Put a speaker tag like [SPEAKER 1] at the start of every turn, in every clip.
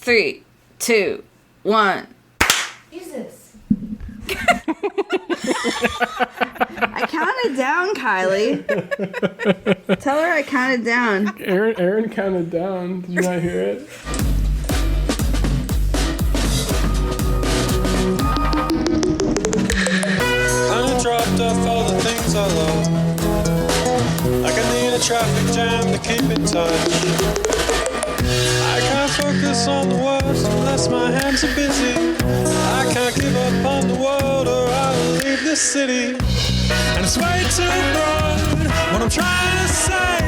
[SPEAKER 1] 3, 2, 1. Jesus. I counted down, Kylie. Tell her I counted down.
[SPEAKER 2] Erin counted down. Did you not hear it?
[SPEAKER 3] I dropped off all the things I love. Like I need a traffic jam to keep in touch. I can't focus on the words unless my hands are busy. I can't give up on the world or I'll leave this city. And it's way too broad what I'm trying to say,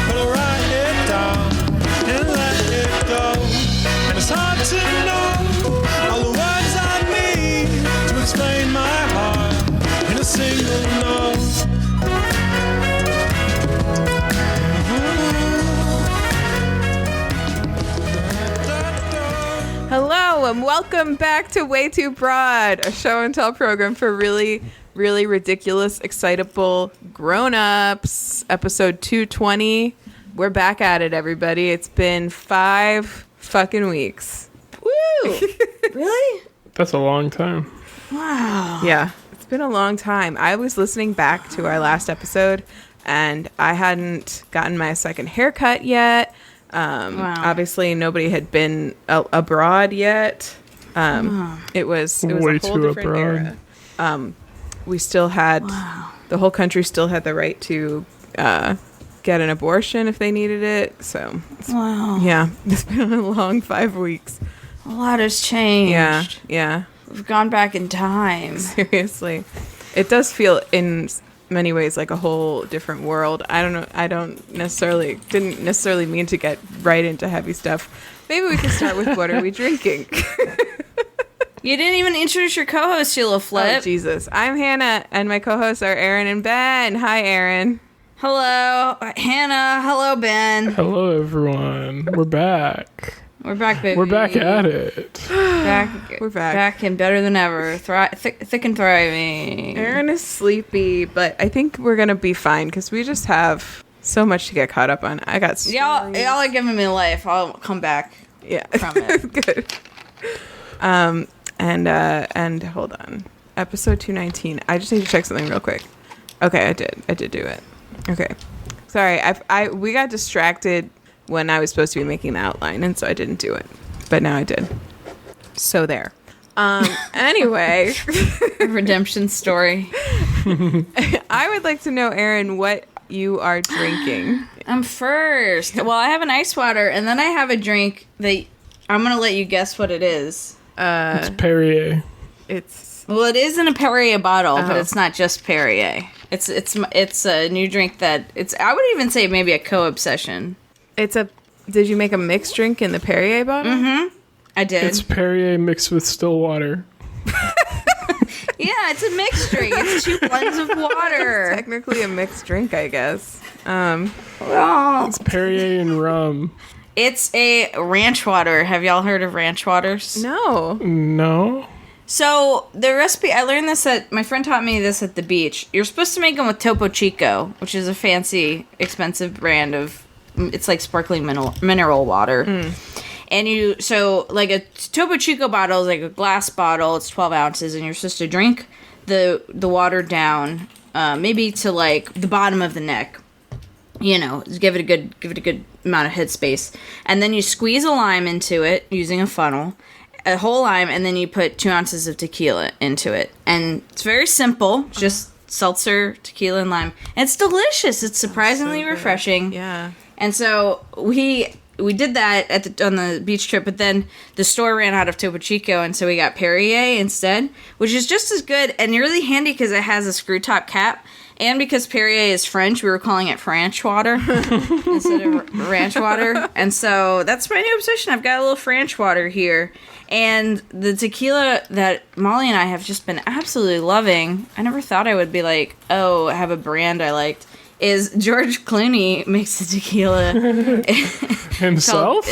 [SPEAKER 3] but I write it down and let it go. And it's hard to know all the words I need to explain my heart in a single note.
[SPEAKER 4] Hello and welcome back to WayTooBroad, a show and tell program for really ridiculous, excitable grown-ups. Episode 220. We're back at it, everybody. It's been 5 fucking weeks.
[SPEAKER 1] Woo! Really?
[SPEAKER 2] That's a long time.
[SPEAKER 1] Wow.
[SPEAKER 4] Yeah, it's been a long time. I was listening back to our last episode, and I hadn't gotten my second haircut yet.
[SPEAKER 1] Wow.
[SPEAKER 4] Obviously, nobody had been abroad yet. It was
[SPEAKER 2] Way
[SPEAKER 4] a whole
[SPEAKER 2] too
[SPEAKER 4] different
[SPEAKER 2] abroad.
[SPEAKER 4] era. We still had the whole country still had the right to get an abortion if they needed it. So
[SPEAKER 1] Wow.
[SPEAKER 4] yeah, it's been a long 5 weeks.
[SPEAKER 1] A lot has changed.
[SPEAKER 4] Yeah.
[SPEAKER 1] We've gone back in time.
[SPEAKER 4] Seriously, it does feel in many ways like a whole different world. I don't know. Didn't necessarily mean to get right into heavy stuff. Maybe we can start with what are we drinking?
[SPEAKER 1] You didn't even introduce your co-host, you little flip.
[SPEAKER 4] Oh, Jesus. I'm Hannah, and my co-hosts are Erin and Ben. Hi, Erin.
[SPEAKER 1] Hello, Hannah. Hello, Ben.
[SPEAKER 2] Hello, everyone. We're back.
[SPEAKER 1] We're back, baby.
[SPEAKER 2] We're back at it.
[SPEAKER 4] We're back.
[SPEAKER 1] Back and better than ever. Thick and thriving.
[SPEAKER 4] Erin is sleepy, but I think we're going to be fine because we just have so much to get caught up on. I got
[SPEAKER 1] Y'all are giving me life. I'll come back.
[SPEAKER 4] Yeah.
[SPEAKER 1] From it.
[SPEAKER 4] Good. And hold on. Episode 219. I just need to check something real quick. Okay, I did do it. Okay. Sorry, we got distracted when I was supposed to be making the outline, and so I didn't do it. But now I did. So there. Anyway.
[SPEAKER 1] A redemption story.
[SPEAKER 4] I would like to know, Erin, what you are drinking.
[SPEAKER 1] I'm first. Well, I have an ice water, and then I have a drink that I'm going to let you guess what it is.
[SPEAKER 2] It's Perrier.
[SPEAKER 1] Well, it is in a Perrier bottle, but
[SPEAKER 4] Oh.
[SPEAKER 1] it's not just Perrier. It's a new drink that I would even say maybe a co-obsession.
[SPEAKER 4] Did you make a mixed drink in the Perrier bottle?
[SPEAKER 1] Mm-hmm. I did.
[SPEAKER 2] It's Perrier mixed with still water.
[SPEAKER 1] Yeah, it's a mixed drink. It's 2 blends of water.
[SPEAKER 4] It's technically a mixed drink, I guess.
[SPEAKER 2] It's Perrier and rum.
[SPEAKER 1] It's a ranch water. Have y'all heard of ranch waters?
[SPEAKER 4] No.
[SPEAKER 2] No?
[SPEAKER 1] So the recipe, I learned this my friend taught me this at the beach. You're supposed to make them with Topo Chico, which is a fancy, expensive brand of, it's like sparkling mineral water. And so like a Topo Chico bottle is like a glass bottle. It's 12 ounces, and you're supposed to drink the water down, maybe to like the bottom of the neck. You know, give it a good amount of headspace, and then you squeeze a lime into it using a funnel, a whole lime, and then you put 2 ounces of tequila into it, and it's very simple, just seltzer, tequila, and lime, and it's delicious. It's surprisingly refreshing.
[SPEAKER 4] Yeah.
[SPEAKER 1] And so we did that on the beach trip, but then the store ran out of Topo Chico, and so we got Perrier instead, which is just as good and really handy because it has a screw top cap. And because Perrier is French, we were calling it French water instead of ranch water. And so that's my new obsession. I've got a little French water here. And the tequila that Molly and I have just been absolutely loving, I never thought I would be like, oh, I have a brand I liked, is George Clooney makes the tequila.
[SPEAKER 2] Himself?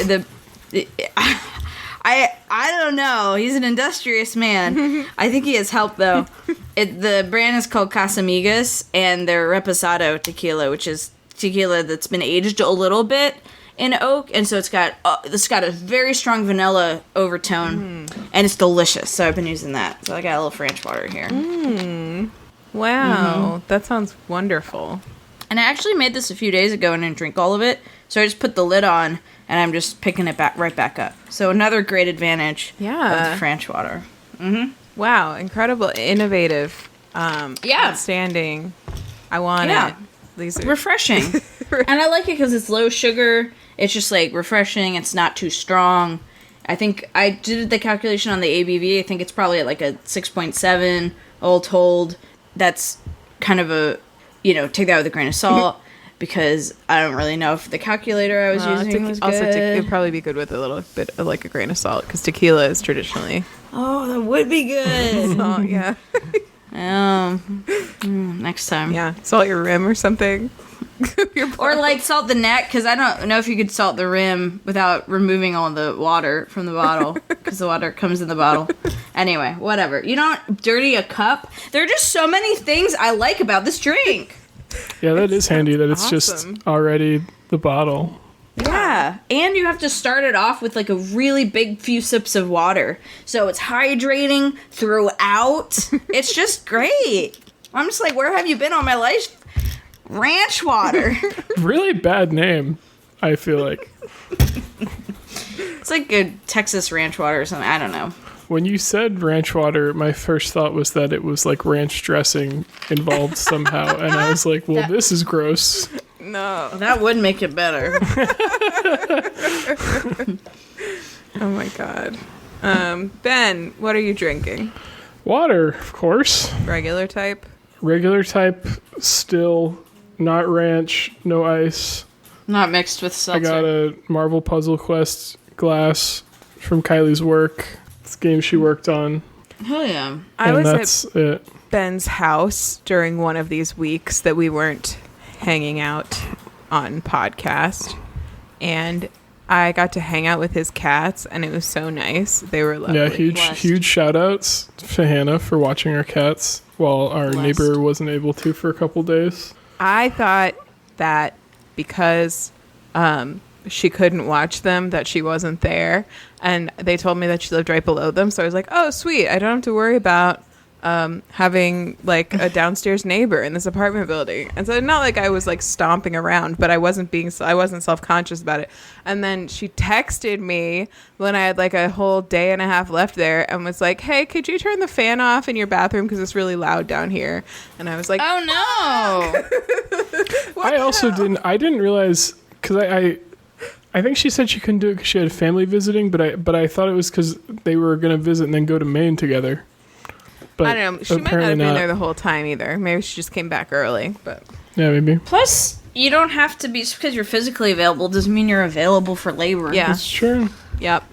[SPEAKER 1] I don't know. He's an industrious man. I think he has help, though. The brand is called Casamigos, and they're Reposado tequila, which is tequila that's been aged a little bit in oak, and so it's got a very strong vanilla overtone, and it's delicious. So I've been using that. So I got a little French water here.
[SPEAKER 4] Wow, that sounds wonderful.
[SPEAKER 1] And I actually made this a few days ago and didn't drink all of it, so I just put the lid on, and I'm just picking it right back up. So another great advantage of the French water.
[SPEAKER 4] Wow, incredible, innovative, outstanding. I want it. These are
[SPEAKER 1] refreshing. And I like it because it's low sugar. It's just like refreshing. It's not too strong. I think I did the calculation on the ABV. I think it's probably at like a 6.7 all told. That's kind of a, take that with a grain of salt because I don't really know if the calculator I was using was good.
[SPEAKER 4] Also, it'd probably be good with a little bit of like a grain of salt because tequila is traditionally.
[SPEAKER 1] Oh, that would be good.
[SPEAKER 4] Salt, yeah.
[SPEAKER 1] Next time.
[SPEAKER 4] Yeah, salt your rim or something.
[SPEAKER 1] Or like salt the neck, because I don't know if you could salt the rim without removing all the water from the bottle, because the water comes in the bottle. Anyway, whatever. You don't dirty a cup. There are just so many things I like about this drink.
[SPEAKER 2] Yeah, that is handy that it's
[SPEAKER 4] awesome.
[SPEAKER 2] just already the bottle.
[SPEAKER 1] Yeah, and you have to start it off with like a really big few sips of water. So it's hydrating throughout. It's just great. I'm just like, where have you been all my life? Ranch water.
[SPEAKER 2] Really bad name, I feel like.
[SPEAKER 1] It's like a Texas ranch water or something. I don't know.
[SPEAKER 2] When you said ranch water, my first thought was that it was like ranch dressing involved somehow. And I was like, well, this is gross.
[SPEAKER 4] No.
[SPEAKER 1] That would make it better.
[SPEAKER 4] Oh my God. Ben, what are you drinking?
[SPEAKER 2] Water, of course.
[SPEAKER 4] Regular type?
[SPEAKER 2] Regular type, still, not ranch, no ice.
[SPEAKER 1] Not mixed with seltzer.
[SPEAKER 2] I got a Marvel Puzzle Quest glass from Kylie's work. It's a game she worked on.
[SPEAKER 1] Hell yeah.
[SPEAKER 4] I was
[SPEAKER 2] that's
[SPEAKER 4] at
[SPEAKER 2] it.
[SPEAKER 4] Ben's house during one of these weeks that we weren't hanging out on podcast, and I got to hang out with his cats, and it was so nice. They were lovely.
[SPEAKER 2] Yeah,
[SPEAKER 1] Blessed.
[SPEAKER 2] huge shout outs to Hannah for watching our cats while our neighbor wasn't able to for a couple days.
[SPEAKER 4] I thought that because she couldn't watch them, that she wasn't there, and they told me that she lived right below them, so I was like, oh sweet, I don't have to worry about having like a downstairs neighbor in this apartment building. And so not like I was like stomping around, but I wasn't self-conscious about it. And then she texted me when I had like a whole day and a half left there and was like, hey, could you turn the fan off in your bathroom because it's really loud down here? And I was like,
[SPEAKER 1] oh no.
[SPEAKER 2] I didn't realize, because I think she said she couldn't do it because she had family visiting, but I thought it was because they were going to visit and then go to Maine together. But
[SPEAKER 4] I don't know. She might not have been there the whole time either. Maybe she just came back early. But
[SPEAKER 2] yeah, maybe.
[SPEAKER 1] Plus, you don't have to be, just because you're physically available doesn't mean you're available for labor.
[SPEAKER 4] yeah,
[SPEAKER 2] That's true.
[SPEAKER 4] yep.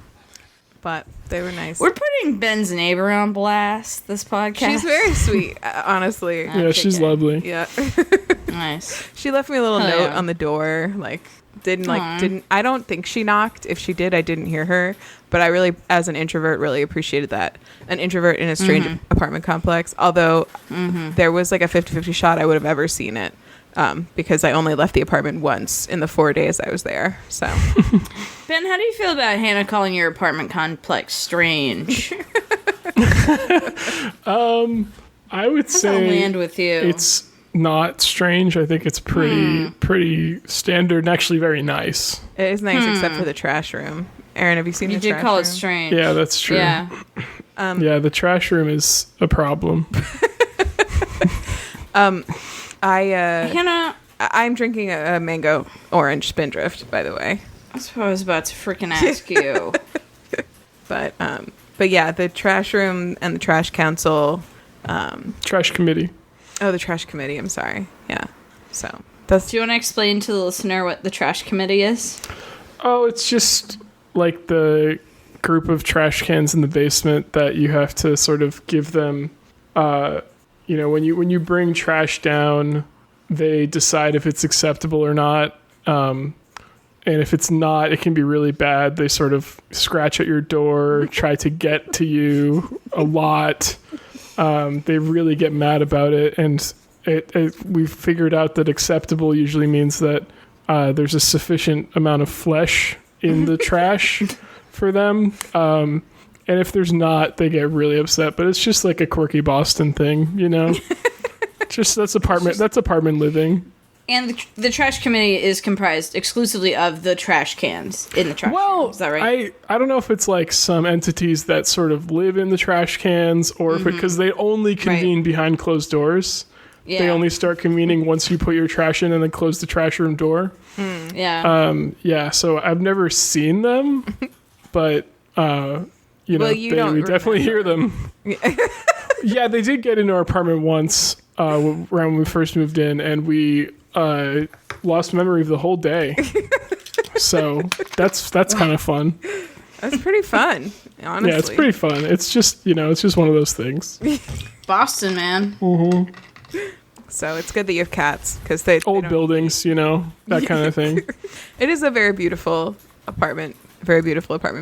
[SPEAKER 4] But they were nice.
[SPEAKER 1] We're putting Ben's neighbor on blast this podcast.
[SPEAKER 4] She's very sweet, honestly.
[SPEAKER 2] Yeah, she's lovely.
[SPEAKER 4] Yeah.
[SPEAKER 1] Nice.
[SPEAKER 4] She left me a little
[SPEAKER 1] Hell
[SPEAKER 4] note
[SPEAKER 1] yeah.
[SPEAKER 4] on the door, didn't I don't think she knocked. If she did, I didn't hear her, but I really, as an introvert, really appreciated that. An introvert in a strange apartment complex, although there was like a 50-50 shot I would have ever seen it, because I only left the apartment once in the 4 days I was there. So
[SPEAKER 1] Ben, how do you feel about Hannah calling your apartment complex strange?
[SPEAKER 2] I would say
[SPEAKER 1] I'll land with you.
[SPEAKER 2] it's not strange. I think it's pretty standard and actually very nice.
[SPEAKER 4] it is nice, except for the trash room. Erin, have you seen
[SPEAKER 1] You
[SPEAKER 4] the
[SPEAKER 1] did
[SPEAKER 4] trash
[SPEAKER 1] call
[SPEAKER 4] room?
[SPEAKER 1] it strange.
[SPEAKER 2] Yeah, that's true.
[SPEAKER 1] Yeah.
[SPEAKER 2] Yeah, the trash room is a problem.
[SPEAKER 1] Hannah,
[SPEAKER 4] I'm drinking a mango orange Spindrift, by the way.
[SPEAKER 1] that's what I was about to freaking ask you.
[SPEAKER 4] But yeah, the trash room and the trash council.
[SPEAKER 2] Trash committee.
[SPEAKER 4] Oh, the trash committee. I'm sorry. Yeah. So that's.
[SPEAKER 1] Do you want to explain to the listener what the trash committee is?
[SPEAKER 2] Oh, it's just like the group of trash cans in the basement that you have to sort of give them. When you bring trash down, they decide if it's acceptable or not. And if it's not, it can be really bad. They sort of scratch at your door, try to get to you a lot. They really get mad about it. And we've figured out that acceptable usually means that there's a sufficient amount of flesh in the trash for them. And if there's not, they get really upset. But it's just like a quirky Boston thing, you know? That's apartment living.
[SPEAKER 1] And the trash committee is comprised exclusively of the trash cans in the trash can. Is that right?
[SPEAKER 2] I don't know if it's like some entities that sort of live in the trash cans, or if because they only convene behind closed doors. Yeah. They only start convening once you put your trash in and then close the trash room door.
[SPEAKER 1] Yeah.
[SPEAKER 2] So I've never seen them, but we definitely hear them. Yeah, they did get into our apartment once around when we first moved in, and we lost memory of the whole day. So that's kind of fun.
[SPEAKER 4] That's pretty fun, honestly.
[SPEAKER 2] Yeah, it's pretty fun. It's just one of those things.
[SPEAKER 1] Boston, man.
[SPEAKER 2] Mm-hmm.
[SPEAKER 4] So it's good that you have cats, because
[SPEAKER 2] old buildings, that kind of thing.
[SPEAKER 4] It is a very beautiful apartment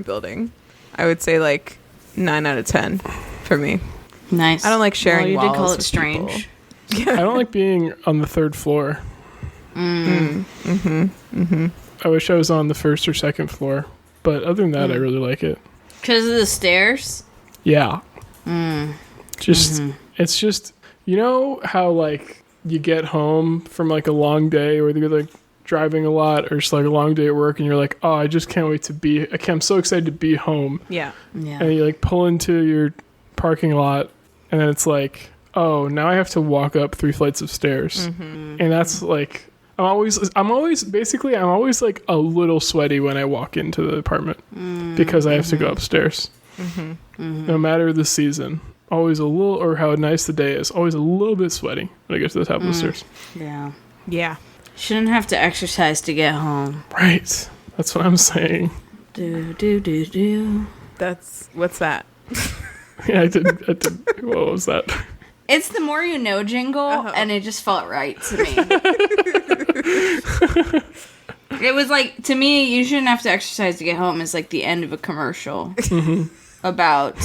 [SPEAKER 4] building. I would say like 9 out of 10 for me.
[SPEAKER 1] Nice.
[SPEAKER 4] I don't like sharing walls.
[SPEAKER 1] You did call it strange.
[SPEAKER 2] I don't like being on the third floor. I wish I was on the first or second floor, but other than that, I really like it.
[SPEAKER 1] Because of the stairs?
[SPEAKER 2] Yeah. It's just, how like you get home from like a long day, or you're like driving a lot, or just like a long day at work, and you're like, oh, I just can't wait to be. I'm so excited to be home.
[SPEAKER 4] Yeah.
[SPEAKER 2] And you like pull into your parking lot, and then it's like, oh, now I have to walk up 3 flights of stairs, and that's like, I'm always like a little sweaty when I walk into the apartment because I have to go upstairs. No matter the season, always a little, or how nice the day is, always a little bit sweaty when I get to the top of the stairs.
[SPEAKER 4] Yeah.
[SPEAKER 1] Shouldn't have to exercise to get home.
[SPEAKER 2] Right. That's what I'm saying.
[SPEAKER 1] Do.
[SPEAKER 4] What's that?
[SPEAKER 2] Yeah, I did. What was that?
[SPEAKER 1] It's the More You Know jingle, and it just felt right to me. It was like, to me, you shouldn't have to exercise to get home is like the end of a commercial about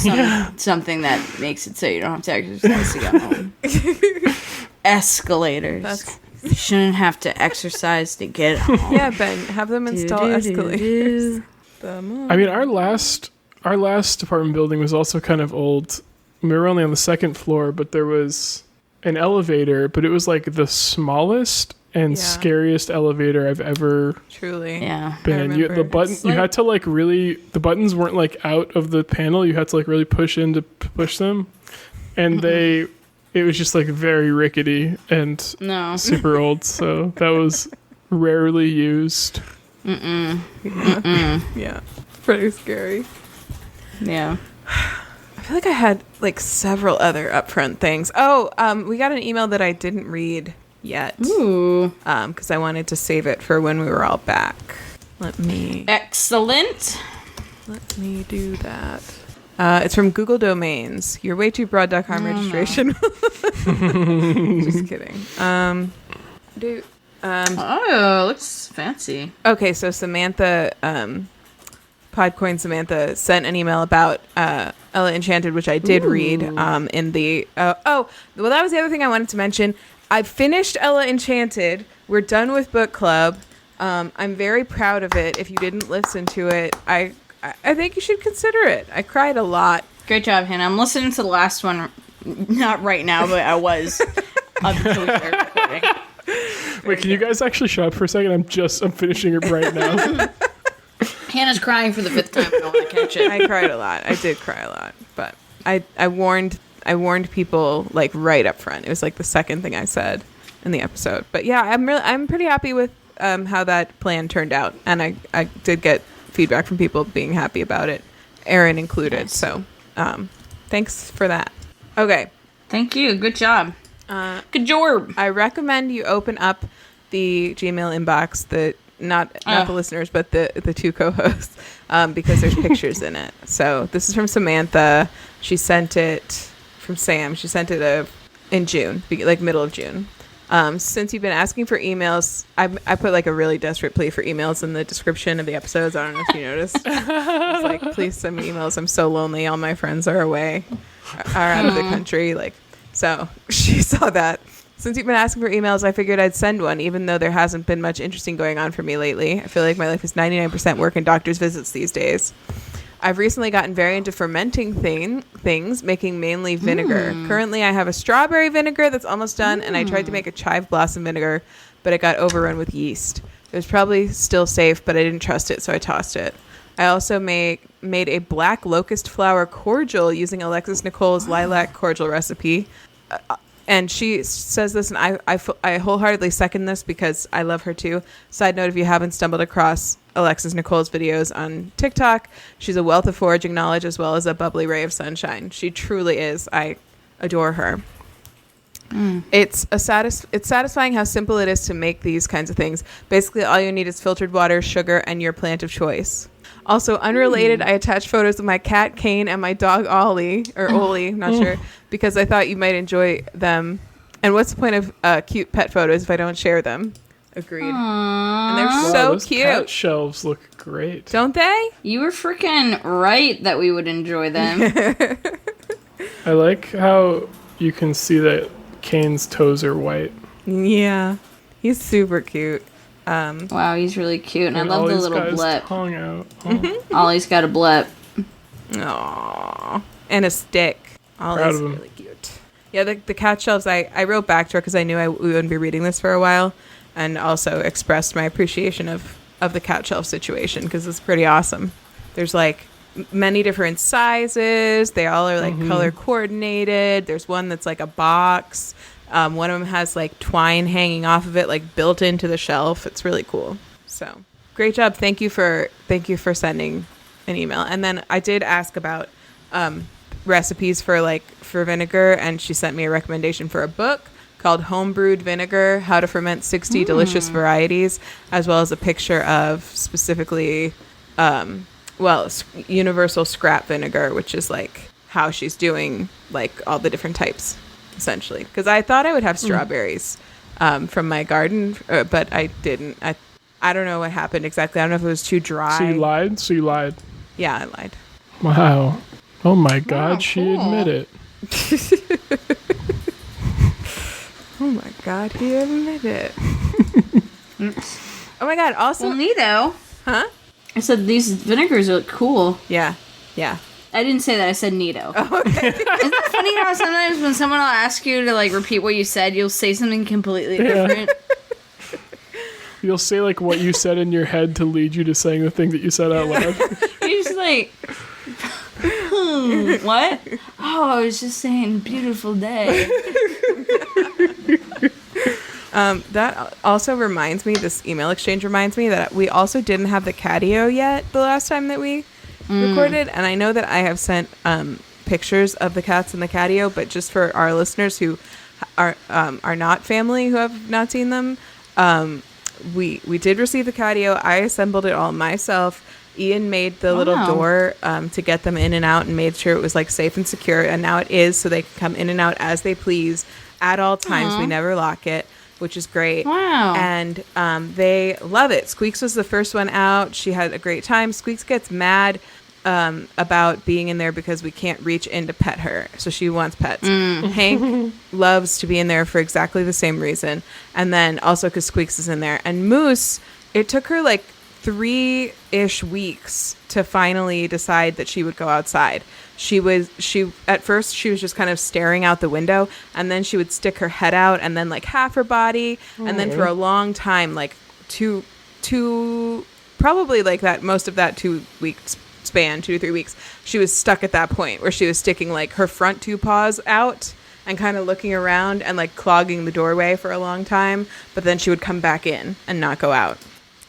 [SPEAKER 1] something that makes it so you don't have to exercise to get home. Escalators. You shouldn't have to exercise to get home.
[SPEAKER 4] Yeah, Ben, have them install escalators.
[SPEAKER 2] I mean, our last apartment building was also kind of old. We were only on the second floor, but there was an elevator, but it was like the smallest and scariest elevator I've ever been. The buttons weren't like out of the panel. You had to like really push in to push them, and it was just like very rickety and super old. So that was rarely used.
[SPEAKER 4] Yeah, pretty scary.
[SPEAKER 1] Yeah.
[SPEAKER 4] I feel like I had like several other upfront things. We got an email that I didn't read yet.
[SPEAKER 1] Ooh.
[SPEAKER 4] Because I wanted to save it for when we were all back.
[SPEAKER 1] Excellent.
[SPEAKER 4] Let me do that. It's from Google Domains. Your WayTooBroad.com registration. Just kidding.
[SPEAKER 1] Looks fancy.
[SPEAKER 4] Okay, so Samantha, Podcoin Samantha sent an email about Ella Enchanted, which I did read in the... that was the other thing I wanted to mention. I finished Ella Enchanted. We're done with book club. I'm very proud of it. If you didn't listen to it, I think you should consider it. I cried a lot.
[SPEAKER 1] Great job, Hannah. I'm listening to the last one, not right now, but I was until we started recording.
[SPEAKER 2] Wait, can you guys actually shut up for a second? I'm finishing it right now.
[SPEAKER 1] Hannah's crying for the 5th time. I don't want to catch it.
[SPEAKER 4] I cried a lot. I did cry a lot, but I warned people like right up front. It was like the second thing I said in the episode. But yeah, I'm pretty happy with how that plan turned out, and I did get feedback from people being happy about it, Erin included. Nice. So thanks for that. Okay.
[SPEAKER 1] Thank you. Good job. Good job.
[SPEAKER 4] I recommend you open up the Gmail inbox, not the listeners, but the 2 co-hosts, because there's pictures in it. So this is from Samantha. She sent it from Sam. She sent it in June, like middle of June. Since you've been asking for emails, I put like a really desperate plea for emails in the description of the episodes. I don't know if you noticed. It's like, please send me emails. I'm so lonely. All my friends are away, are out of the country. So she saw that. Since you've been asking for emails, I figured I'd send one, even though there hasn't been much interesting going on for me lately. I feel like my life is 99% work and doctor's visits these days. I've recently gotten very into fermenting things, making mainly vinegar. Currently, I have a strawberry vinegar that's almost done, and I tried to make a chive blossom vinegar, but it got overrun with yeast. It was probably still safe, but I didn't trust it, so I tossed it. I also made a black locust flower cordial using Alexis Nicole's lilac cordial recipe. And she says this, and I wholeheartedly second this because I love her too. Side note, if you haven't stumbled across Alexis Nicole's videos on TikTok, she's a wealth of foraging knowledge as well as a bubbly ray of sunshine. She truly is. I adore her. It's satisfying how simple it is to make these kinds of things. Basically, all you need is filtered water, sugar, and your plant of choice. Also, unrelated, I attached photos of my cat Kane and my dog Ollie, not sure, because I thought you might enjoy them. And what's the point of cute pet photos if I don't share them? Agreed.
[SPEAKER 1] Aww.
[SPEAKER 4] And they're
[SPEAKER 2] Wow,
[SPEAKER 4] so
[SPEAKER 2] those
[SPEAKER 4] cute.
[SPEAKER 2] cat shelves look great.
[SPEAKER 4] Don't they?
[SPEAKER 1] You were freaking right that we would enjoy them.
[SPEAKER 2] I like how you can see that Kane's toes are white.
[SPEAKER 4] Yeah. He's super cute.
[SPEAKER 1] Wow, he's really cute. And I love the
[SPEAKER 2] Ollie's
[SPEAKER 1] little
[SPEAKER 2] got his
[SPEAKER 1] blip.
[SPEAKER 2] tongue out. Oh,
[SPEAKER 1] Ollie's got a blip.
[SPEAKER 4] Aww. And a stick.
[SPEAKER 2] Proud
[SPEAKER 4] Ollie's
[SPEAKER 2] of him.
[SPEAKER 4] really cute. Yeah, the cat shelves, I wrote back to her because I knew we wouldn't be reading this for a while, and also expressed my appreciation of the cat shelf situation because it's pretty awesome. There's like many different sizes. They all are like color coordinated. There's one that's like a box. One of them has like twine hanging off of it, like built into the shelf. It's really cool. So great job. Thank you for sending an email. And then I did ask about recipes for vinegar, and she sent me a recommendation for a book called Homebrewed Vinegar: How to Ferment 60 Delicious Varieties, as well as a picture of specifically universal scrap vinegar, which is like how she's doing like all the different types essentially, because I thought I would have strawberries from my garden, but I didn't. I don't know what happened exactly. I don't know if it was too dry.
[SPEAKER 2] So you lied?
[SPEAKER 4] Yeah, I lied.
[SPEAKER 2] Wow. Oh my God,
[SPEAKER 1] Wow,
[SPEAKER 2] she
[SPEAKER 1] cool.
[SPEAKER 2] admitted.
[SPEAKER 4] Oh my God, he admitted it. Oh my God, also...
[SPEAKER 1] Well, neato.
[SPEAKER 4] Huh?
[SPEAKER 1] I said these vinegars look cool.
[SPEAKER 4] Yeah.
[SPEAKER 1] I didn't say that. I said neato. Oh, okay. Isn't it funny how sometimes when someone will ask you to like repeat what you said, you'll say something completely different?
[SPEAKER 2] You'll say like what you said in your head to lead you to saying the thing that you said out loud.
[SPEAKER 1] You're just like, what? Oh, I was just saying beautiful day.
[SPEAKER 4] That also reminds me, this email exchange reminds me that we also didn't have the catio yet the last time that we recorded. And I know that I have sent pictures of the cats in the catio, but just for our listeners who are not family, who have not seen them, we did receive the catio. I assembled it all myself. Ian made the little door to get them in and out and made sure it was like safe and secure. And now it is, so they can come in and out as they please at all times. We never lock it, which is great.
[SPEAKER 1] Wow.
[SPEAKER 4] And they love it. Squeaks was the first one out. She had a great time. Squeaks gets mad about being in there because we can't reach in to pet her. So she wants pets. Hank loves to be in there for exactly the same reason. And then also because Squeaks is in there. And Moose, it took her like 3-ish weeks to finally decide that she would go outside. At first she was just kind of staring out the window, and then she would stick her head out and then like half her body. And then for a long time, like two probably like that, most of that 2 weeks span, 2 to 3 weeks, she was stuck at that point where she was sticking like her front 2 paws out and kind of looking around and like clogging the doorway for a long time. But then she would come back in and not go out.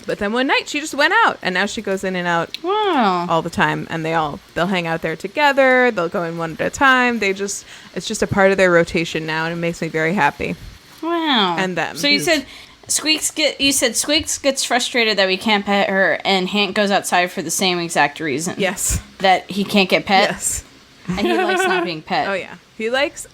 [SPEAKER 4] But then one night she just went out, and now she goes in and out all the time, and they'll hang out there together. They'll go in one at a time. It's just a part of their rotation now, and it makes me very happy.
[SPEAKER 1] Wow.
[SPEAKER 4] And them.
[SPEAKER 1] So you said Squeaks gets frustrated that we can't pet her, and Hank goes outside for the same exact reason.
[SPEAKER 4] Yes.
[SPEAKER 1] That he can't get pet.
[SPEAKER 4] Yes.
[SPEAKER 1] And he likes not being pet.
[SPEAKER 4] Oh yeah.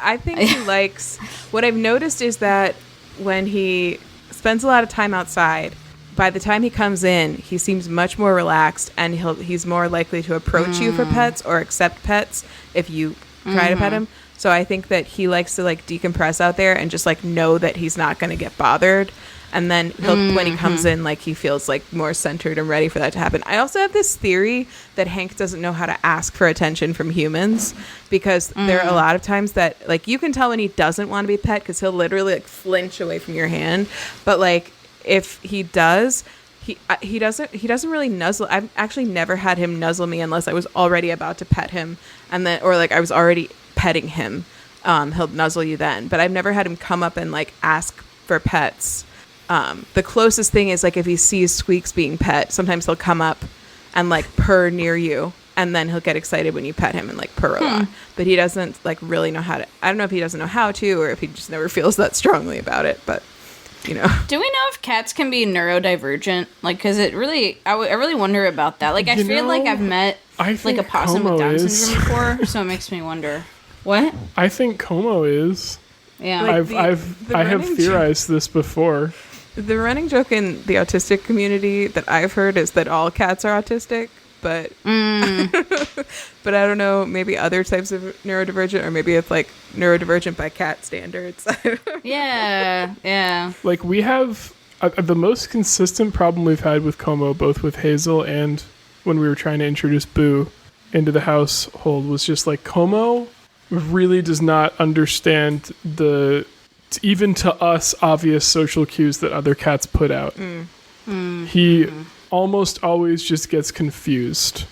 [SPEAKER 4] I think he likes, what I've noticed is that when he spends a lot of time outside, by the time he comes in, he seems much more relaxed, and he's more likely to approach you for pets or accept pets if you try to pet him. So I think that he likes to like decompress out there and just like know that he's not going to get bothered. And then when he comes in, like he feels like more centered and ready for that to happen. I also have this theory that Hank doesn't know how to ask for attention from humans, because there are a lot of times that like you can tell when he doesn't want to be pet because he'll literally like flinch away from your hand. But like if he does, he doesn't really nuzzle. I've actually never had him nuzzle me unless I was already about to pet him, and then or like I was already petting him. He'll nuzzle you then, but I've never had him come up and like ask for pets. The closest thing is like if he sees Squeaks being pet, sometimes he'll come up and like purr near you, and then he'll get excited when you pet him and like purr a lot. But he doesn't like really know how to. I don't know if he doesn't know how to, or if he just never feels that strongly about it. But you know,
[SPEAKER 1] do we know if cats can be neurodivergent? Like, because it really, I really wonder about that. Like, I feel like I've met like a possum with Down syndrome before, so it makes me wonder. What?
[SPEAKER 2] I think Como is.
[SPEAKER 1] Yeah,
[SPEAKER 4] like
[SPEAKER 2] I have theorized this before.
[SPEAKER 4] The running joke in the autistic community that I've heard is that all cats are autistic, but but I don't know, maybe other types of neurodivergent, or maybe it's like neurodivergent by cat standards.
[SPEAKER 1] yeah.
[SPEAKER 2] Like we have the most consistent problem we've had with Como, both with Hazel and when we were trying to introduce Boo into the household, was just like Como really does not understand the even to us obvious social cues that other cats put out. He almost always just gets confused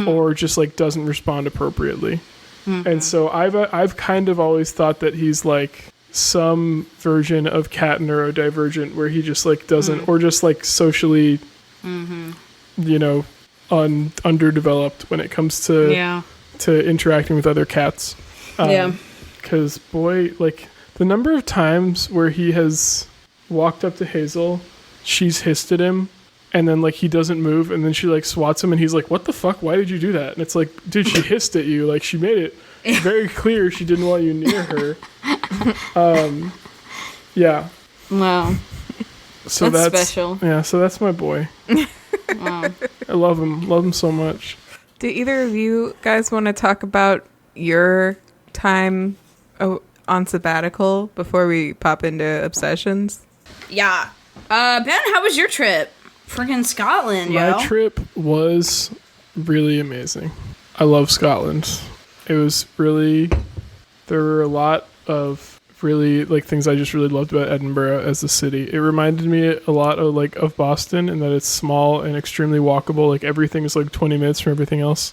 [SPEAKER 2] or just like doesn't respond appropriately. And so I've kind of always thought that he's like some version of cat neurodivergent, where he just like doesn't or just like socially you know underdeveloped when it comes to interacting with other cats. Because boy, like the number of times where he has walked up to Hazel, she's hissed at him, and then like he doesn't move, and then she like swats him, and he's like, "What the fuck? Why did you do that?" And it's like, dude, she hissed at you. Like she made it very clear she didn't want you near her. Yeah.
[SPEAKER 1] Wow.
[SPEAKER 2] So
[SPEAKER 1] that's special.
[SPEAKER 2] Yeah. So that's my boy.
[SPEAKER 1] Wow.
[SPEAKER 2] I love him. Love him so much.
[SPEAKER 4] Do either of you guys want to talk about your time on sabbatical before we pop into obsessions?
[SPEAKER 1] Yeah. Ben, how was your trip? Freaking Scotland,
[SPEAKER 2] My trip was really amazing. I love Scotland. It was really, there were a lot of really like things I just really loved about Edinburgh as a city. It reminded me a lot of like of Boston, in that it's small and extremely walkable. Like everything is like 20 minutes from everything else.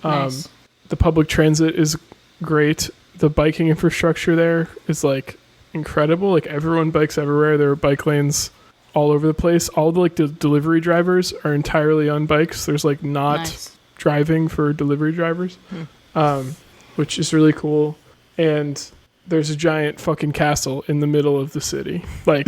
[SPEAKER 1] Nice.
[SPEAKER 2] The public transit is great. The biking infrastructure there is like incredible. Like everyone bikes everywhere. There are bike lanes all over the place. All the like the delivery drivers are entirely on bikes. There's like not driving for delivery drivers, which is really cool. And there's a giant fucking castle in the middle of the city. Like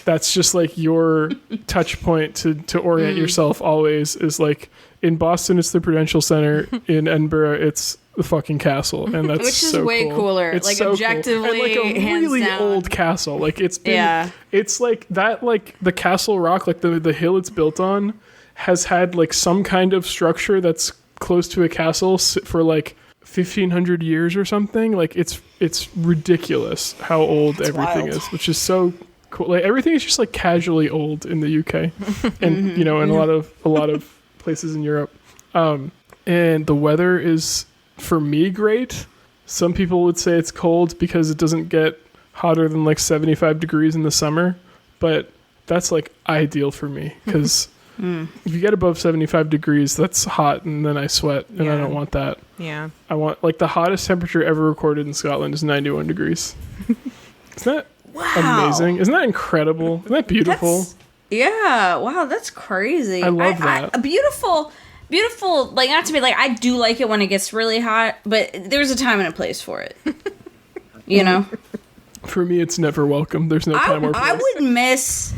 [SPEAKER 2] that's just like your touch point to orient yourself always, is like in Boston it's the Prudential Center, in Edinburgh it's the fucking castle, and that's
[SPEAKER 1] which is
[SPEAKER 2] so
[SPEAKER 1] way
[SPEAKER 2] cool.
[SPEAKER 1] cooler.
[SPEAKER 2] It's
[SPEAKER 1] like
[SPEAKER 2] so
[SPEAKER 1] objectively,
[SPEAKER 2] cool. And like a really
[SPEAKER 1] down.
[SPEAKER 2] old castle. Like it's been, it's like that. Like the Castle Rock, like the hill it's built on, has had like some kind of structure that's close to a castle for like 1,500 years or something. Like it's ridiculous how old everything is, which is so cool. Like everything is just like casually old in the UK, and you know, in a lot of places in Europe. And the weather is, for me, great. Some people would say it's cold because it doesn't get hotter than like 75 degrees in the summer, but that's like ideal for me, because if you get above 75 degrees, that's hot, and then I sweat, and I don't want that.
[SPEAKER 4] Yeah.
[SPEAKER 2] I want, like, the hottest temperature ever recorded in Scotland is 91 degrees. Isn't that amazing? Isn't that incredible? Isn't that beautiful?
[SPEAKER 1] Wow, that's crazy.
[SPEAKER 2] I love that.
[SPEAKER 1] Beautiful, like, not to be like, I do like it when it gets really hot, but there's a time and a place for it. You know?
[SPEAKER 2] For me, it's never welcome. There's no time or place.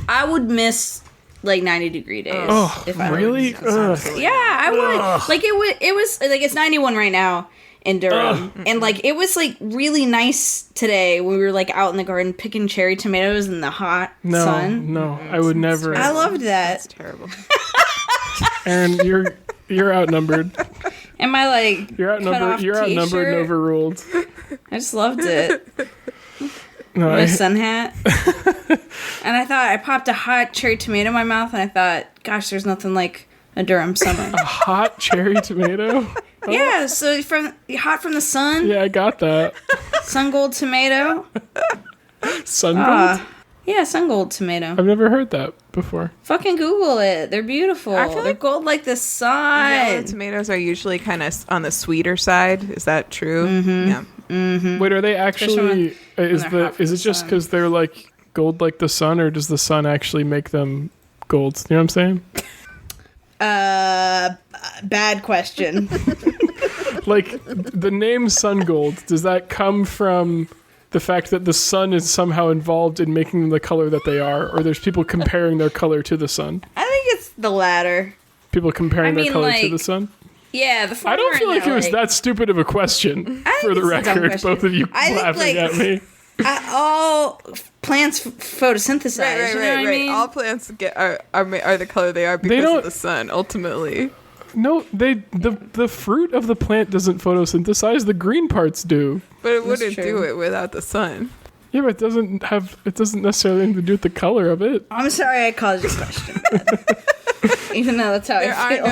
[SPEAKER 1] I would miss like 90-degree days.
[SPEAKER 2] Oh,
[SPEAKER 1] if I
[SPEAKER 2] really?
[SPEAKER 1] Yeah, I would. Like it was like, it's 91 right now in Durham, and like it was like really nice today when we were like out in the garden picking cherry tomatoes in the hot sun.
[SPEAKER 2] No, I would never.
[SPEAKER 1] I loved that.
[SPEAKER 4] That's terrible.
[SPEAKER 2] Erin, you're outnumbered.
[SPEAKER 1] Am I like
[SPEAKER 2] You're outnumbered and overruled.
[SPEAKER 1] I just loved it.
[SPEAKER 2] No,
[SPEAKER 1] My sun hat. And I popped a hot cherry tomato in my mouth, and I thought, gosh, there's nothing like a Durham summer.
[SPEAKER 2] a hot cherry tomato.
[SPEAKER 1] Yeah, so hot from the sun.
[SPEAKER 2] Yeah, I got that.
[SPEAKER 1] Sun gold tomato.
[SPEAKER 2] Sun gold?
[SPEAKER 1] Yeah, sun gold tomato.
[SPEAKER 2] I've never heard that before.
[SPEAKER 1] Fucking Google it. They're beautiful.
[SPEAKER 4] I feel
[SPEAKER 1] They're
[SPEAKER 4] like
[SPEAKER 1] gold like the sun.
[SPEAKER 4] Yellow tomatoes are usually kind of on the sweeter side. Is that true? Mm-hmm. Yeah.
[SPEAKER 1] Mm-hmm.
[SPEAKER 2] Wait, are they actually? Is it just because they're like gold like the sun, or does the sun actually make them gold? You know what I'm saying?
[SPEAKER 1] Bad question.
[SPEAKER 2] Like the name sun gold, does that come from the fact that the sun is somehow involved in making them the color that they are, or there's people comparing their color to the sun?
[SPEAKER 1] I think it's the latter.
[SPEAKER 2] People comparing their color to the sun?
[SPEAKER 1] Yeah, the
[SPEAKER 2] I don't feel like it was that stupid of a question, for the record. Both of you laughing at me.
[SPEAKER 1] All plants photosynthesize.
[SPEAKER 4] Right.
[SPEAKER 1] You know what I mean?
[SPEAKER 4] All plants are the color they are because of the sun, ultimately.
[SPEAKER 2] No, the fruit of the plant doesn't photosynthesize. The green parts do.
[SPEAKER 4] But it wouldn't do it without the sun.
[SPEAKER 2] Yeah, but it doesn't necessarily have anything to do with the color of it.
[SPEAKER 1] I'm sorry I caused your question. Even though that's how I feel.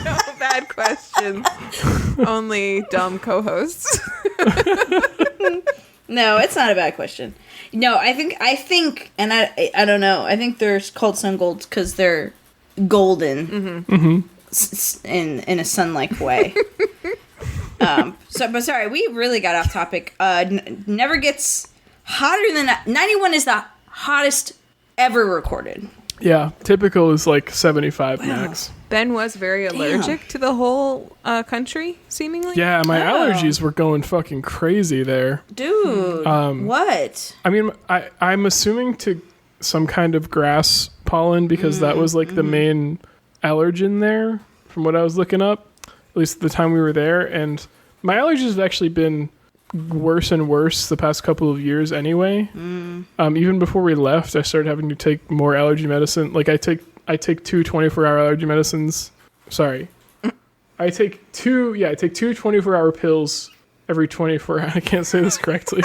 [SPEAKER 4] No bad questions. Only dumb co-hosts.
[SPEAKER 1] No, it's not a bad question. No, I think, and I don't know. I think they're called sun golds because they're golden in a sun-like way. But sorry, we really got off topic. Never gets hotter than 91 is the hottest ever recorded.
[SPEAKER 2] Yeah, typical is like 75 max.
[SPEAKER 4] Ben was very allergic to the whole country, seemingly.
[SPEAKER 2] Yeah, my allergies were going fucking crazy there.
[SPEAKER 1] Dude, what?
[SPEAKER 2] I mean, I'm assuming to some kind of grass pollen because that was like the main allergen there from what I was looking up, at least at the time we were there. And my allergies have actually been worse and worse the past couple of years anyway. Even before we left, I started having to take more allergy medicine. Like I take 2 24-hour allergy medicines. Sorry. I take 2 24-hour pills every 24 hours. I can't say this correctly.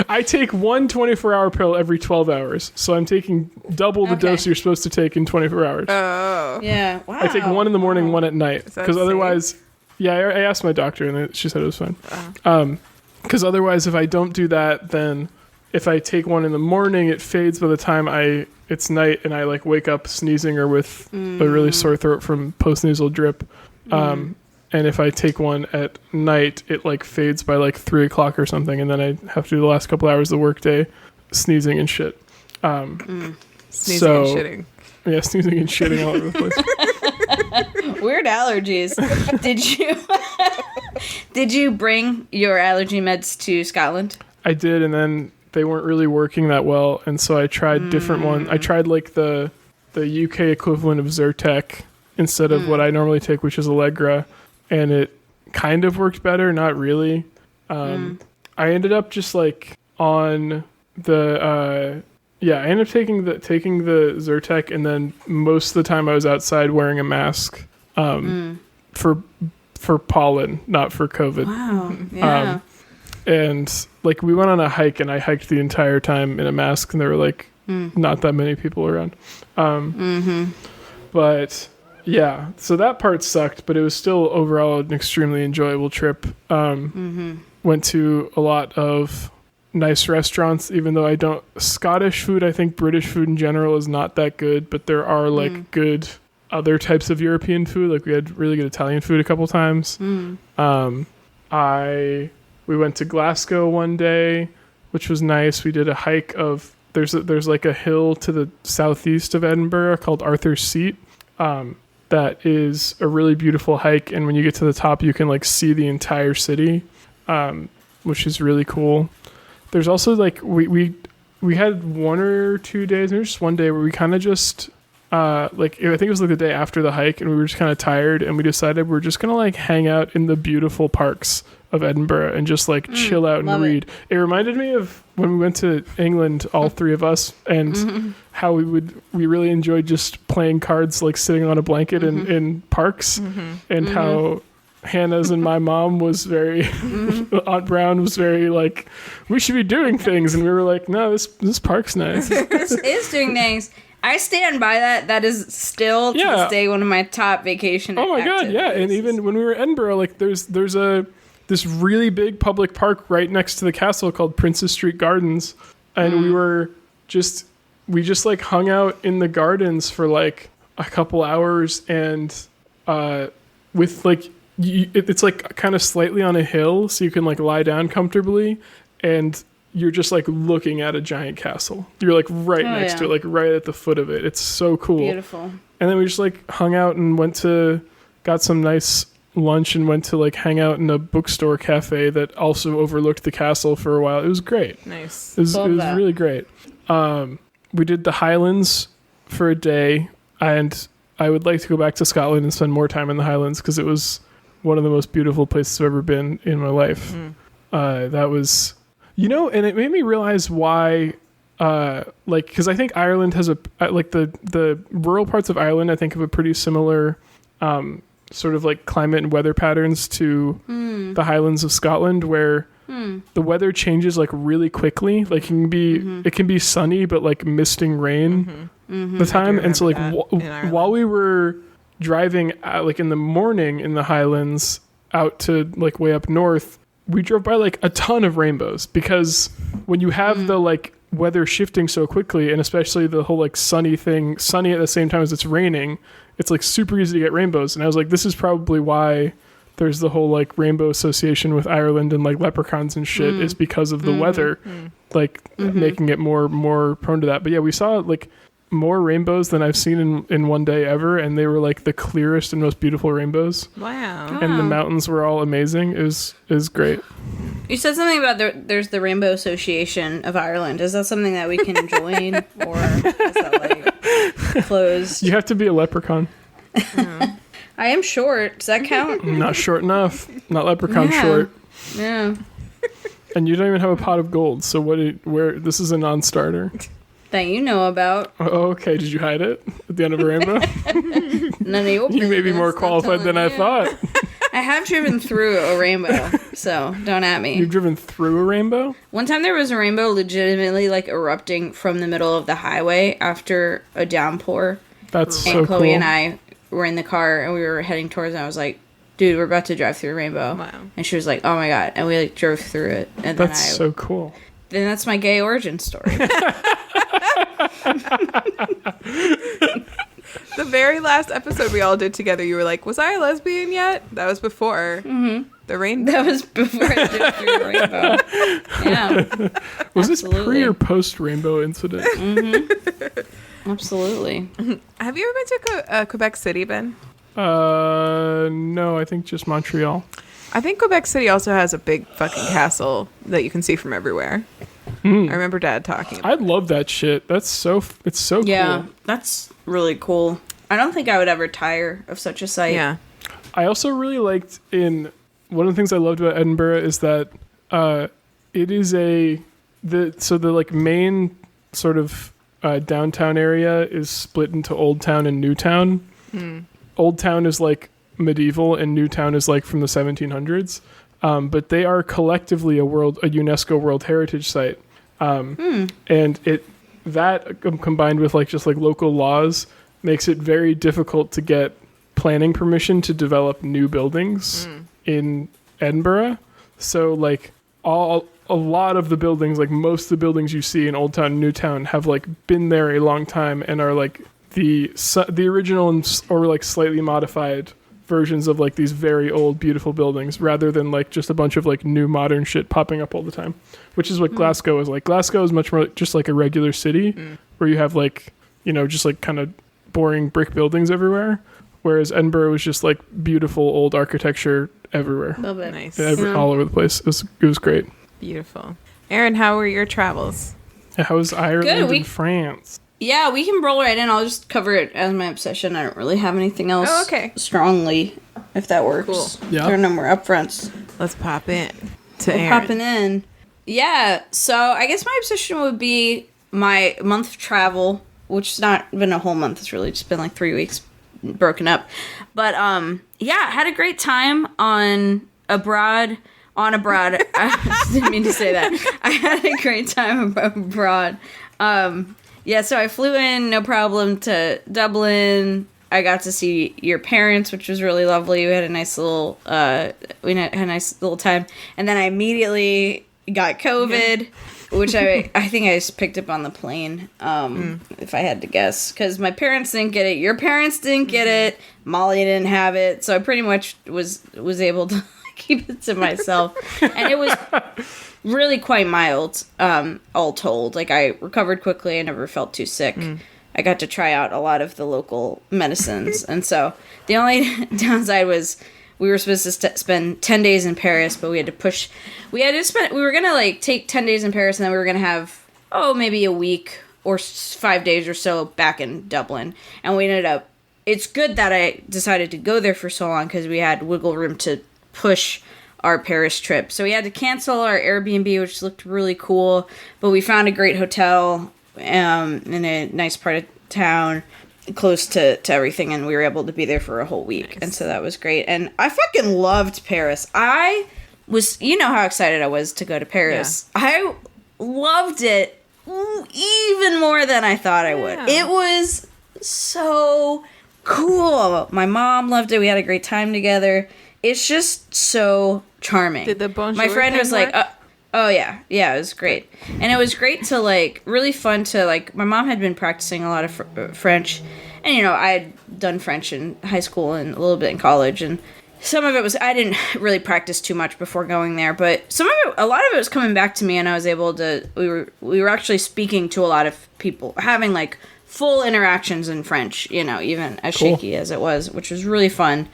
[SPEAKER 2] I take 1 24-hour pill every 12 hours. So I'm taking double the dose you're supposed to take in 24 hours.
[SPEAKER 4] Oh.
[SPEAKER 1] Yeah, wow.
[SPEAKER 2] I take 1 in the morning, 1 at night. Because otherwise...
[SPEAKER 4] safe?
[SPEAKER 2] Yeah, I asked my doctor and she said it was fine. Because otherwise, if I don't do that, then if I take 1 in the morning, it fades by the time it's night and I like wake up sneezing or with a really sore throat from postnasal drip. And if I take 1 at night, it like fades by like 3 o'clock or something, and then I have to do the last couple hours of the workday sneezing and shit.
[SPEAKER 4] Sneezing and shitting.
[SPEAKER 2] Yeah, sneezing and shitting all over the place.
[SPEAKER 1] Weird allergies. Did you bring your allergy meds to Scotland?
[SPEAKER 2] I did, and then they weren't really working that well, and so I tried different ones. I tried like the UK equivalent of Zyrtec instead of what I normally take, which is Allegra, and it kind of worked better, not really. I ended up just like on the I ended up taking the Zyrtec, and then most of the time I was outside wearing a mask for pollen, not for COVID.
[SPEAKER 1] Wow. Yeah.
[SPEAKER 2] And like we went on a hike, and I hiked the entire time in a mask, and there were like not that many people around. But yeah, so that part sucked, but it was still overall an extremely enjoyable trip. Went to a lot of nice restaurants, even though Scottish food, I think British food in general is not that good, but there are like good other types of European food. Like we had really good Italian food a couple times. We went to Glasgow one day, which was nice. We did a hike of there's like a hill to the southeast of Edinburgh called Arthur's Seat. That is a really beautiful hike, and when you get to the top, you can like see the entire city, which is really cool. There's also like we had 1 or 2 days, maybe just one day, where we kind of just I think it was like the day after the hike, and we were just kind of tired, and we decided we're just gonna like hang out in the beautiful parks of Edinburgh and just like chill out and read. It reminded me of when we went to England, all 3 of us, and how we really enjoyed just playing cards, like sitting on a blanket in parks, and Hannah's and my mom was very Aunt Brown was very like, we should be doing things, and we were like, no, this park's nice.
[SPEAKER 1] This is doing things. I stand by that. That is still to this day one of my top vacation.
[SPEAKER 2] Oh my god, yeah! And even when we were in Edinburgh, like there's this really big public park right next to the castle called Princess Street Gardens, and we just like hung out in the gardens for like a couple hours, and with like it's like kind of slightly on a hill, so you can like lie down comfortably, and you're just like looking at a giant castle. You're like right next to it, like right at the foot of it. It's so cool.
[SPEAKER 1] Beautiful.
[SPEAKER 2] And then we just like hung out and got some nice lunch and went to like hang out in a bookstore cafe that also overlooked the castle for a while. It was great.
[SPEAKER 4] Nice.
[SPEAKER 2] It was really great. We did the Highlands for a day, and I would like to go back to Scotland and spend more time in the Highlands because it was one of the most beautiful places I've ever been in my life. That was... and it made me realize why, because I think Ireland has the rural parts of Ireland, I think, have a pretty similar sort of like climate and weather patterns to the Highlands of Scotland, where the weather changes like really quickly. Like it can be sunny, but like misting rain the time. And so like while we were driving like in the morning in the Highlands out to like way up north, we drove by like a ton of rainbows, because when you have the like weather shifting so quickly, and especially the whole like sunny at the same time as it's raining, it's like super easy to get rainbows. And I was like, this is probably why there's the whole like rainbow association with Ireland and like leprechauns and shit, is because of the weather, like making it more prone to that. But yeah, we saw like more rainbows than I've seen in one day ever, and they were like the clearest and most beautiful rainbows.
[SPEAKER 4] Wow.
[SPEAKER 2] And the mountains were all amazing. It was great.
[SPEAKER 1] You said something about there's the Rainbow Association of Ireland. Is that something that we can join, or is that like closed?
[SPEAKER 2] You have to be a leprechaun.
[SPEAKER 1] I am short. Does that count?
[SPEAKER 2] Not short enough. Not leprechaun short.
[SPEAKER 1] Yeah.
[SPEAKER 2] And you don't even have a pot of gold. So where this is a non-starter.
[SPEAKER 1] That you know about.
[SPEAKER 2] Oh, okay. Did you hide it at the end of a rainbow?
[SPEAKER 1] None of your
[SPEAKER 2] You may be more qualified than I thought.
[SPEAKER 1] I have driven through a rainbow, so don't at me.
[SPEAKER 2] You've driven through a rainbow?
[SPEAKER 1] One time there was a rainbow legitimately like erupting from the middle of the highway after a downpour.
[SPEAKER 2] That's so
[SPEAKER 1] and
[SPEAKER 2] cool.
[SPEAKER 1] Chloe and I were in the car and we were heading towards it, and I was like, dude, we're about to drive through a rainbow.
[SPEAKER 4] Wow.
[SPEAKER 1] And she was like, oh my god. And we like drove through it. And
[SPEAKER 2] That's so cool.
[SPEAKER 1] Then that's my gay origin story.
[SPEAKER 4] The very last episode we all did together, you were like, was I a lesbian yet? That was before the rainbow.
[SPEAKER 1] That was before I drove through the rainbow. Yeah.
[SPEAKER 2] Was this pre or post rainbow incident?
[SPEAKER 1] Absolutely.
[SPEAKER 4] Have you ever been to Quebec City, Ben?
[SPEAKER 2] No, I think just Montreal.
[SPEAKER 4] I think Quebec City also has a big fucking castle that you can see from everywhere. I remember Dad talking about
[SPEAKER 2] I love that shit. It's so
[SPEAKER 1] Yeah,
[SPEAKER 2] cool.
[SPEAKER 1] that's really cool. I don't think I would ever tire of such a site.
[SPEAKER 4] Yeah.
[SPEAKER 2] I also really liked one of the things I loved about Edinburgh is that it is the like main sort of downtown area is split into Old Town and New Town. Old Town is like medieval and New Town is like from the 1700s. But they are collectively a UNESCO World Heritage Site. And that combined with like just like local laws makes it very difficult to get planning permission to develop new buildings in Edinburgh. So like a lot of the buildings, like most of the buildings you see in Old Town and New Town have like been there a long time and are like the original or like slightly modified versions of like these very old beautiful buildings, rather than like just a bunch of like new modern shit popping up all the time, which is what Glasgow is like. Glasgow is much more just like a regular city where you have like, just like kind of boring brick buildings everywhere, whereas Edinburgh was just like beautiful old architecture everywhere.
[SPEAKER 1] Love it.
[SPEAKER 4] Nice.
[SPEAKER 2] All over the place. It was great.
[SPEAKER 4] Beautiful. Erin, how were your travels?
[SPEAKER 2] How was Ireland
[SPEAKER 1] Good,
[SPEAKER 2] and France?
[SPEAKER 1] Yeah, we can roll right in. I'll just cover it as my obsession. I don't really have anything else strongly, if that works.
[SPEAKER 4] Cool.
[SPEAKER 2] Yeah.
[SPEAKER 1] There are no more upfronts.
[SPEAKER 4] Let's pop in to
[SPEAKER 1] We're
[SPEAKER 4] Erin.
[SPEAKER 1] popping in. Yeah, so I guess my obsession would be my month travel, which has not been a whole month. It's really just been like 3 weeks broken up. But yeah, had a great time abroad. I didn't mean to say that. I had a great time abroad. Yeah, so I flew in, no problem, to Dublin. I got to see your parents, which was really lovely. We had a nice little time. And then I immediately got COVID, which I think I just picked up on the plane, if I had to guess. Because my parents didn't get it. Your parents didn't get it. Molly didn't have it. So I pretty much was able to keep it to myself. And it was really quite mild, all told. Like, I recovered quickly. I never felt too sick. I got to try out a lot of the local medicines. And so the only downside was we were supposed to spend 10 days in Paris, but we had to push. We were going to, like, take 10 days in Paris, and then we were going to have, maybe a week or 5 days or so back in Dublin. And we ended up, it's good that I decided to go there for so long because we had wiggle room to push our Paris trip. So we had to cancel our Airbnb, which looked really cool, but we found a great hotel in a nice part of town close to everything, and we were able to be there for a whole week. Nice. And so that was great. And I fucking loved Paris. I was, you know how excited I was to go to Paris. Yeah. I loved it even more than I thought I would. It was so cool. My mom loved it. We had a great time together. It's just so charming.
[SPEAKER 4] Did the bonjour
[SPEAKER 1] My friend was like, oh yeah, it was great. And it was great to, like, really fun to, like, my mom had been practicing a lot of French. And, you know, I had done French in high school and a little bit in college. And some of it was, I didn't really practice too much before going there. But a lot of it was coming back to me, and I was able to, we were actually speaking to a lot of people, having, like, full interactions in French, you know, even as shaky as it was, which was really fun.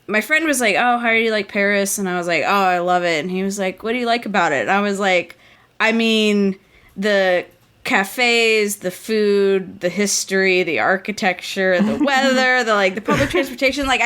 [SPEAKER 1] My friend was like, oh, how do you like Paris? And I was like, oh, I love it. And he was like, what do you like about it? And I was like, I mean, the cafes, the food, the history, the architecture, the weather, the public transportation. Like,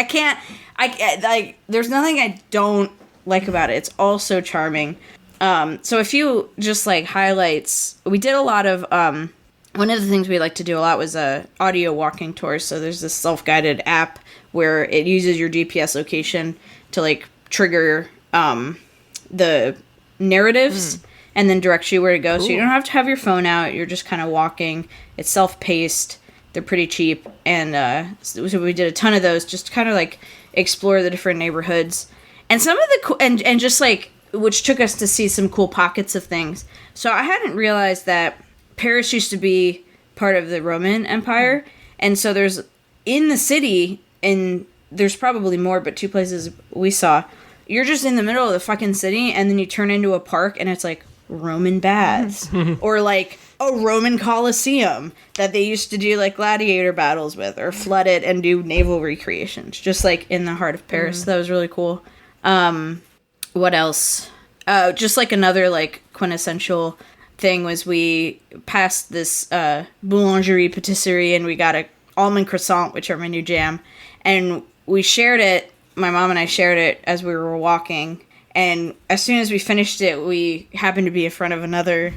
[SPEAKER 1] there's nothing I don't like about it. It's all so charming. So a few just, like, highlights. We did a lot of, one of the things we like to do a lot was audio walking tours. So there's this self-guided app where it uses your GPS location to, like, trigger the narratives and then directs you where to go. Cool. So you don't have to have your phone out. You're just kind of walking. It's self-paced. They're pretty cheap. And so we did a ton of those just to kind of, like, explore the different neighborhoods. And some of the and just, like, which took us to see some cool pockets of things. So I hadn't realized that Paris used to be part of the Roman Empire. And so there's, in the city, and there's probably more, but two places we saw, you're just in the middle of the fucking city, and then you turn into a park, and it's like Roman baths. Or like a Roman Colosseum that they used to do, like, gladiator battles with, or flood it and do naval recreations, just, like, in the heart of Paris. That was really cool. What else? Just, like, another, like, quintessential thing was we passed this boulangerie patisserie, and we got a almond croissant, which are my new jam, and we shared it. My mom and I shared it as we were walking, and as soon as we finished it, we happened to be in front of another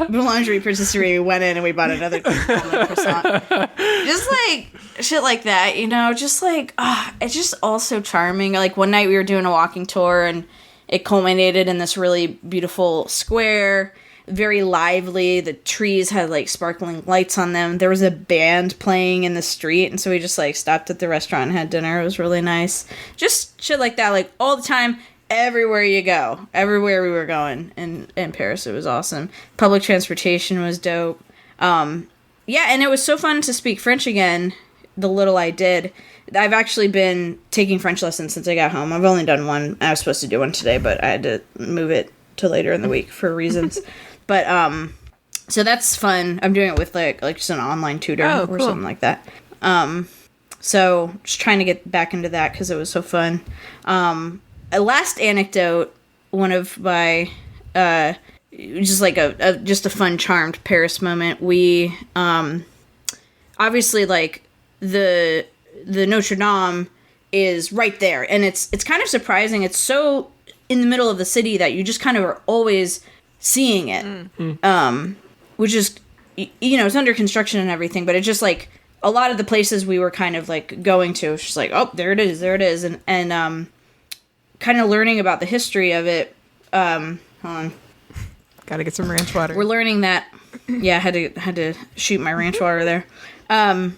[SPEAKER 1] boulangerie patisserie. We went in and we bought another almond croissant. Just, like, shit like that, you know, just, like, it's just all so charming. Like, one night we were doing a walking tour, and it culminated in this really beautiful square, very lively. The trees had, like, sparkling lights on them. There was a band playing in the street, and so we just, like, stopped at the restaurant and had dinner. It was really nice. Just shit like that, like, all the time, everywhere you go. Everywhere we were going in Paris, it was awesome. Public transportation was dope. Yeah, and it was so fun to speak French again, the little I did. I've actually been taking French lessons since I got home. I've only done one. I was supposed to do one today, but I had to move it to later in the week for reasons. But, so that's fun. I'm doing it with, like just an online tutor or something like that. So just trying to get back into that because it was so fun. A last anecdote, one of my, just like just a fun, charmed Paris moment. We, obviously, like, the Notre Dame is right there, and it's kind of surprising. It's so in the middle of the city that you just kind of are always seeing it, which is, you know, it's under construction and everything, but it just, like, a lot of the places we were kind of like going to, it's just like, oh, there it is, and kind of learning about the history of it. Hold on.
[SPEAKER 4] Gotta get some ranch water.
[SPEAKER 1] We're learning that. Yeah, I had to shoot my ranch water there. I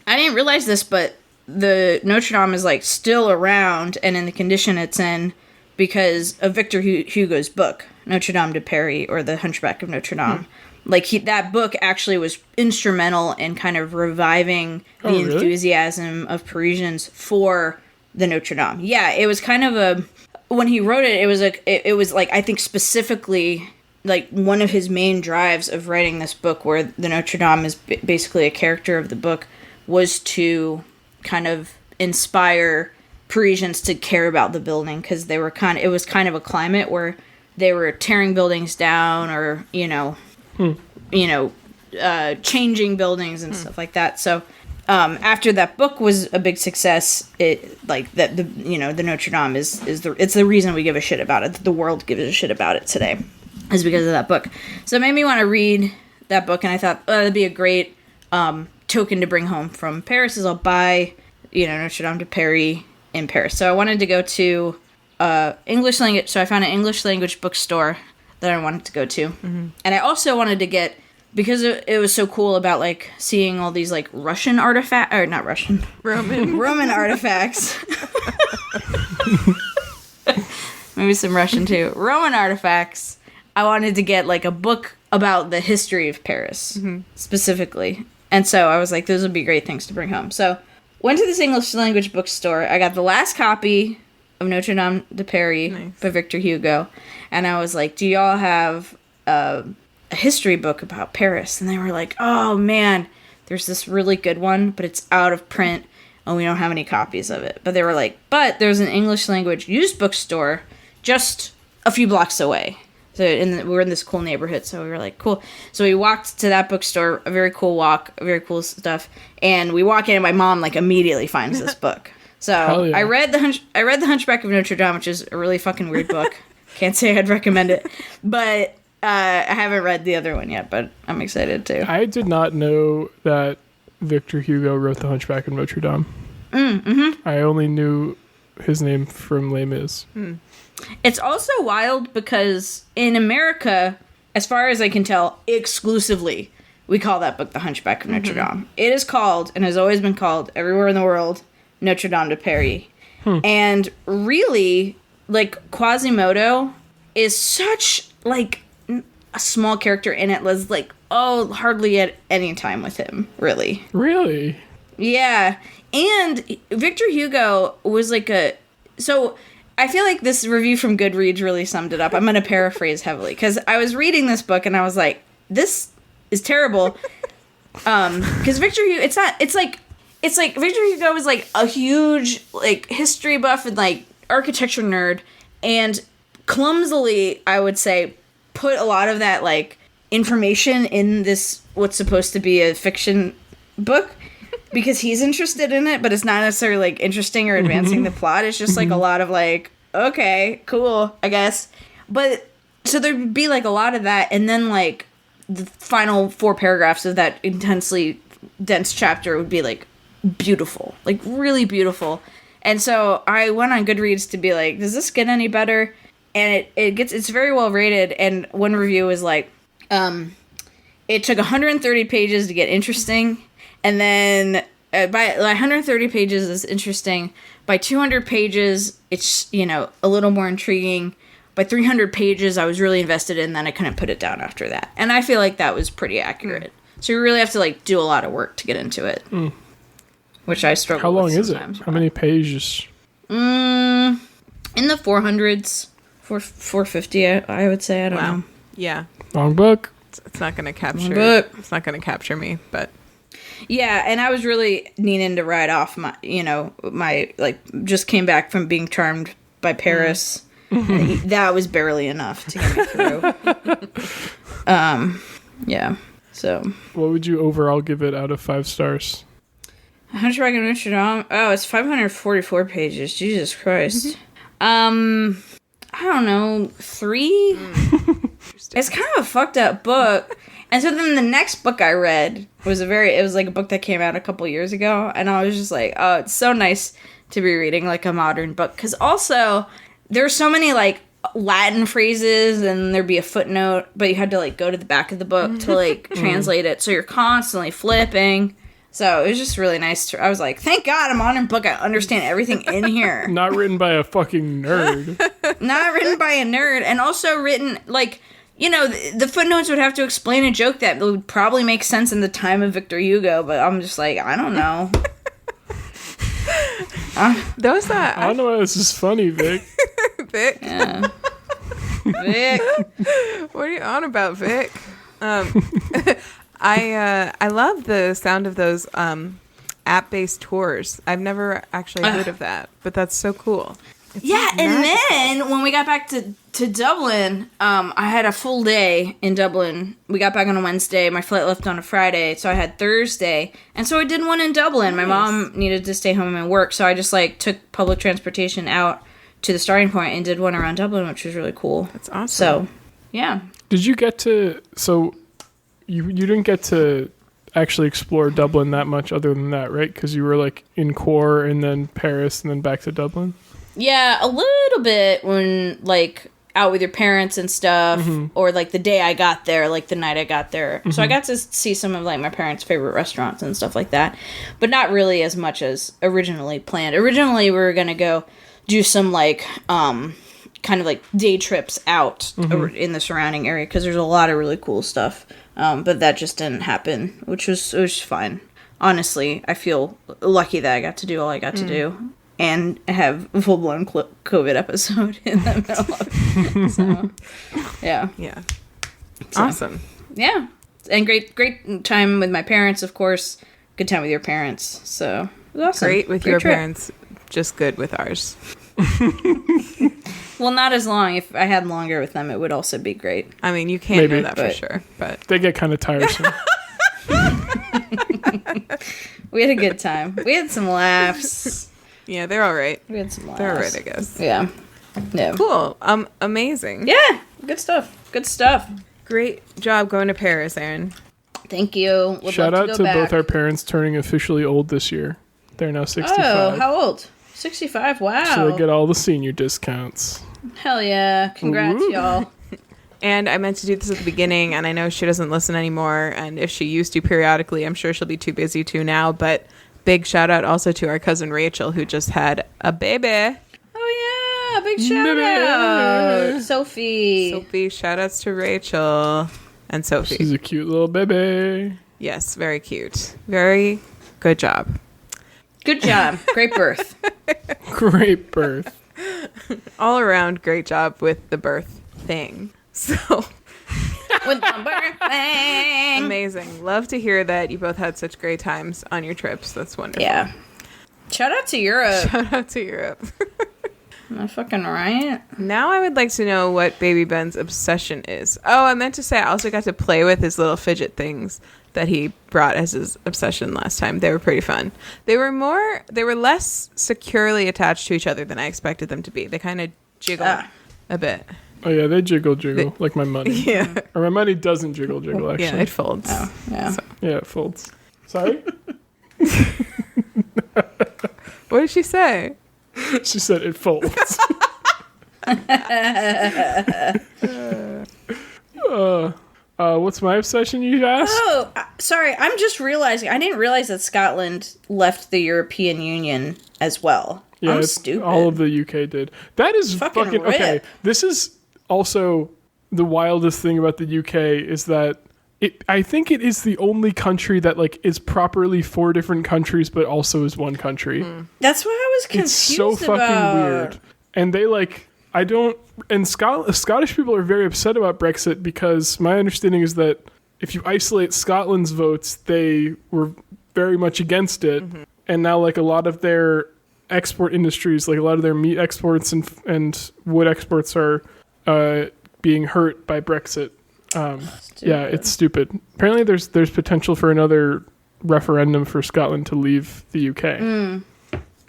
[SPEAKER 1] didn't realize this, but the Notre Dame is like still around and in the condition it's in because of Victor Hugo's book, Notre Dame de Paris, or The Hunchback of Notre Dame. Like that book actually was instrumental in kind of reviving the enthusiasm of Parisians for the Notre Dame. Yeah, it was kind of when he wrote it, it was like I think specifically like one of his main drives of writing this book, where the Notre Dame is basically a character of the book, was to kind of inspire Parisians to care about the building, because it was kind of a climate where they were tearing buildings down or changing buildings and stuff like that. So after that book was a big success, the Notre Dame is the reason we give a shit about it. The world gives a shit about it today, is because of that book. So it made me want to read that book, and I thought that'd be a great token to bring home from Paris. Is I'll buy Notre Dame de Paris in Paris. So I wanted to go to English language. So I found an English language bookstore that I wanted to go to, and I also wanted to get, because it was so cool about like seeing all these like Russian artifacts, or not Russian, Roman artifacts. Maybe some Russian too. Roman artifacts. I wanted to get like a book about the history of Paris specifically. And so I was like, those would be great things to bring home. So went to this English language bookstore. I got the last copy of Notre Dame de Paris by Victor Hugo. And I was like, do y'all have a history book about Paris? And they were like, oh man, there's this really good one, but it's out of print and we don't have any copies of it. But they were like, but there's an English language used bookstore just a few blocks away. So we were in this cool neighborhood, so we were like, cool. So we walked to that bookstore, a very cool walk, very cool stuff. And we walk in, and my mom like immediately finds this book. So yeah. I read the Hunchback of Notre Dame, which is a really fucking weird book. Can't say I'd recommend it, but I haven't read the other one yet. But I'm excited too.
[SPEAKER 2] I did not know that Victor Hugo wrote the Hunchback of Notre Dame. I only knew his name from Les Mis.
[SPEAKER 1] It's also wild because in America, as far as I can tell, exclusively, we call that book The Hunchback of Notre Dame. It is called, and has always been called, everywhere in the world, Notre Dame de Paris. And really, like, Quasimodo is such, like, a small character in it. Was like, hardly at any time with him, really.
[SPEAKER 2] Really?
[SPEAKER 1] Yeah. And Victor Hugo was like so I feel like this review from Goodreads really summed it up. I'm going to paraphrase heavily, because I was reading this book and I was like, this is terrible. Because Victor Hugo, it's like Victor Hugo was like a huge like history buff and like architecture nerd, and clumsily, I would say, put a lot of that like information in this what's supposed to be a fiction book, because he's interested in it, but it's not necessarily like interesting or advancing the plot. It's just like a lot of like, okay, cool, I guess. But so there'd be like a lot of that, and then like the final 4 paragraphs of that intensely dense chapter would be like beautiful, like really beautiful. And so I went on Goodreads to be like, does this get any better? And it's very well rated. And one review was like, it took 130 pages to get interesting. And then by 130 pages is interesting. By 200 pages, it's, a little more intriguing. By 300 pages, I was really invested in, then I couldn't put it down after that. And I feel like that was pretty accurate. So you really have to like do a lot of work to get into it. Which I struggle with. How long is it?
[SPEAKER 2] How many pages?
[SPEAKER 1] In the 400s. 450, I would say. I don't know.
[SPEAKER 4] Yeah.
[SPEAKER 2] Long book.
[SPEAKER 4] It's not going to capture. It's not going to capture me, but.
[SPEAKER 1] Yeah, and I was really needing to ride off my like, just came back from being charmed by Paris. That was barely enough to get me through. Yeah. So.
[SPEAKER 2] What would you overall give it out of 5 stars?
[SPEAKER 1] Hunchback of Notre Dame. Oh, it's 544 pages. Jesus Christ. I don't know, 3? It's kind of a fucked up book. And so then the next book I read was it was like a book that came out a couple years ago, and I was just like, oh, it's so nice to be reading like a modern book, because also there's so many like Latin phrases, and there'd be a footnote, but you had to like go to the back of the book to like translate it, so you're constantly flipping. So it was just really nice. I was like, thank God, a modern book. I understand everything in here.
[SPEAKER 2] Not written by a fucking nerd.
[SPEAKER 1] Not written by a nerd, and also written like, you know, the footnotes would have to explain a joke that would probably make sense in the time of Victor Hugo, but I'm just like, I don't know.
[SPEAKER 2] I don't know why this is funny, Vic.
[SPEAKER 4] Vic.
[SPEAKER 1] Yeah. Vic.
[SPEAKER 4] What are you on about, Vic? I love the sound of those app-based tours. I've never actually heard of that, but that's so cool.
[SPEAKER 1] Yeah, and then when we got back to Dublin, I had a full day in Dublin. We got back on a Wednesday. My flight left on a Friday, so I had Thursday. And so I did one in Dublin. Nice. My mom needed to stay home and work, so I just like took public transportation out to the starting point and did one around Dublin, which was really cool.
[SPEAKER 4] That's awesome.
[SPEAKER 1] So, yeah.
[SPEAKER 2] Did you get to... So, you didn't get to actually explore Dublin that much other than that, right? Because you were like in Cork and then Paris and then back to Dublin?
[SPEAKER 1] Yeah, a little bit when, like, out with your parents and stuff, or, like, the day I got there, like, the night I got there. So I got to see some of, like, my parents' favorite restaurants and stuff like that, but not really as much as originally planned. Originally, we were going to go do some, like, kind of, like, day trips out in the surrounding area, because there's a lot of really cool stuff, but that just didn't happen, which was fine. Honestly, I feel lucky that I got to do all I got to do. And have a full-blown COVID episode in the middle of it. So, yeah.
[SPEAKER 4] Yeah.
[SPEAKER 1] So,
[SPEAKER 4] awesome.
[SPEAKER 1] Yeah. And great time with my parents, of course. Good time with your parents. So, it was awesome.
[SPEAKER 4] Great with your parents. Just good with ours.
[SPEAKER 1] Well, not as long. If I had longer with them, it would also be great.
[SPEAKER 4] I mean, you can't know that for sure. But
[SPEAKER 2] they get kind of tiresome.
[SPEAKER 1] We had a good time. We had some laughs.
[SPEAKER 4] Yeah, they're all right.
[SPEAKER 1] We had some laughs.
[SPEAKER 4] They're all right, I guess.
[SPEAKER 1] Yeah. Yeah.
[SPEAKER 4] Cool. Amazing.
[SPEAKER 1] Yeah. Good stuff. Good stuff.
[SPEAKER 4] Great job going to Paris, Erin.
[SPEAKER 1] Thank you.
[SPEAKER 2] Shout out to both our parents turning officially old this year. They're now 65.
[SPEAKER 1] Oh, how old? 65. Wow.
[SPEAKER 2] So they get all the senior discounts.
[SPEAKER 1] Hell yeah. Congrats, y'all.
[SPEAKER 4] And I meant to do this at the beginning, and I know she doesn't listen anymore, and if she used to periodically, I'm sure she'll be too busy to now, but big shout out also to our cousin Rachel, who just had a baby.
[SPEAKER 1] Oh yeah, big shout out. Sophie,
[SPEAKER 4] shout outs to Rachel and Sophie.
[SPEAKER 2] She's a cute little baby.
[SPEAKER 4] Yes, very cute. Very good job.
[SPEAKER 1] Good job. Great birth.
[SPEAKER 2] Great birth.
[SPEAKER 4] All around great job with the birth thing. So
[SPEAKER 1] with the birth thing.
[SPEAKER 4] Amazing. Love to hear that you both had such great times on your trips. That's wonderful.
[SPEAKER 1] Yeah. Shout out to Europe.
[SPEAKER 4] Shout out to Europe.
[SPEAKER 1] Am I fucking right?
[SPEAKER 4] Now I would like to know what Baby Ben's obsession is. Oh, I meant to say I also got to play with his little fidget things that he brought as his obsession last time. They were pretty fun. They were less securely attached to each other than I expected them to be. They kind of jiggle a bit.
[SPEAKER 2] Oh yeah, they jiggle like my money.
[SPEAKER 4] Yeah.
[SPEAKER 2] Or my money doesn't jiggle actually.
[SPEAKER 4] Yeah, it folds.
[SPEAKER 1] Oh, yeah.
[SPEAKER 4] So.
[SPEAKER 2] Yeah, it folds. Sorry?
[SPEAKER 4] What did she say?
[SPEAKER 2] She said it folds. What's my obsession, you asked?
[SPEAKER 1] Oh, sorry. I'm just realizing. I didn't realize that Scotland left the European Union as well.
[SPEAKER 2] Yeah,
[SPEAKER 1] I'm stupid.
[SPEAKER 2] All of the UK did. That is fucking
[SPEAKER 1] rip.
[SPEAKER 2] okay. This is also the wildest thing about the UK is that I think it is the only country that like is properly 4 different countries, but also is one country.
[SPEAKER 1] That's what I was confused
[SPEAKER 2] It's so fucking weird. And they like, Scottish people are very upset about Brexit because my understanding is that if you isolate Scotland's votes, they were very much against it. Mm-hmm. And now like a lot of their export industries, like a lot of their meat exports and wood exports are being hurt by Brexit. Yeah, it's stupid. Apparently there's potential for another referendum for Scotland to leave the UK.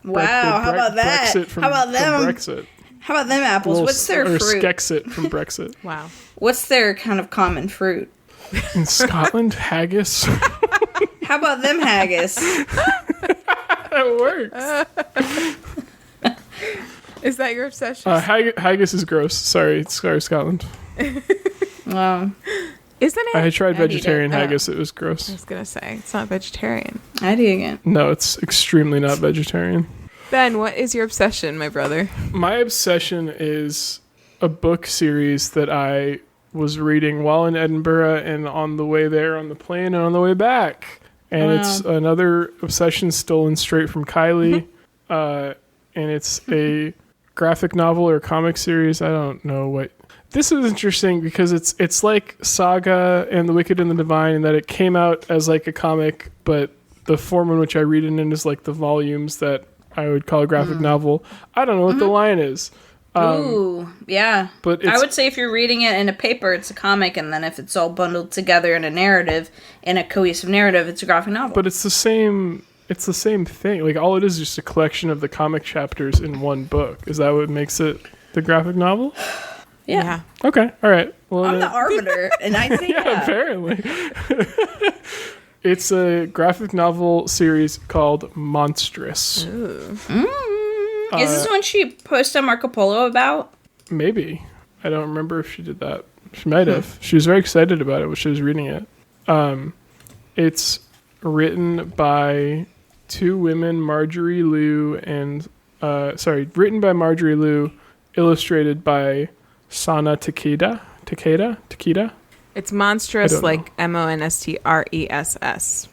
[SPEAKER 1] Wow, how about that? How about them?
[SPEAKER 2] Brexit.
[SPEAKER 1] How about them apples? What's their fruit?
[SPEAKER 2] Skexit from Brexit.
[SPEAKER 4] Wow.
[SPEAKER 1] What's their kind of common fruit?
[SPEAKER 2] In Scotland, haggis.
[SPEAKER 1] How about them haggis?
[SPEAKER 2] That works.
[SPEAKER 4] Is that your obsession?
[SPEAKER 2] Haggis is gross. Sorry, Scotland.
[SPEAKER 1] Well,
[SPEAKER 4] Isn't it?
[SPEAKER 2] I tried
[SPEAKER 1] I'd eat
[SPEAKER 2] vegetarian
[SPEAKER 1] it.
[SPEAKER 2] haggis. It was
[SPEAKER 4] I
[SPEAKER 2] gross.
[SPEAKER 4] was gonna say it's not vegetarian.
[SPEAKER 1] I'd eat it.
[SPEAKER 2] No, it's extremely not vegetarian.
[SPEAKER 4] Ben, what is your obsession, my brother?
[SPEAKER 2] My obsession is a book series that I was reading while in Edinburgh and on the way there on the plane and on the way back. And it's another obsession stolen straight from Kylie. And it's a graphic novel or comic series. I don't know what. This is interesting because it's like Saga and The Wicked and the Divine in that it came out as like a comic, but the form in which I read it in is like the volumes that I would call a graphic novel. I don't know what the line is.
[SPEAKER 1] Ooh, yeah.
[SPEAKER 2] But
[SPEAKER 1] I would say if you're reading it in a paper, it's a comic, and then if it's all bundled together in a narrative, in a cohesive narrative, it's a graphic novel.
[SPEAKER 2] But it's the same. It's the same thing. Like all it is just a collection of the comic chapters in one book. Is that what makes it the graphic novel?
[SPEAKER 1] yeah.
[SPEAKER 2] Okay. All right. Well,
[SPEAKER 1] I'm the arbiter, and I think
[SPEAKER 2] yeah, apparently. It's a graphic novel series called Monstress.
[SPEAKER 1] Is this one she posted on Marco Polo about?
[SPEAKER 2] Maybe. I don't remember if she did that. She might have. She was very excited about it when she was reading it. It's written by two women, Marjorie Liu and... written by Marjorie Liu, illustrated by Sana Takeda? Takeda?
[SPEAKER 4] It's Monstress,
[SPEAKER 2] I don't
[SPEAKER 4] like Monstress,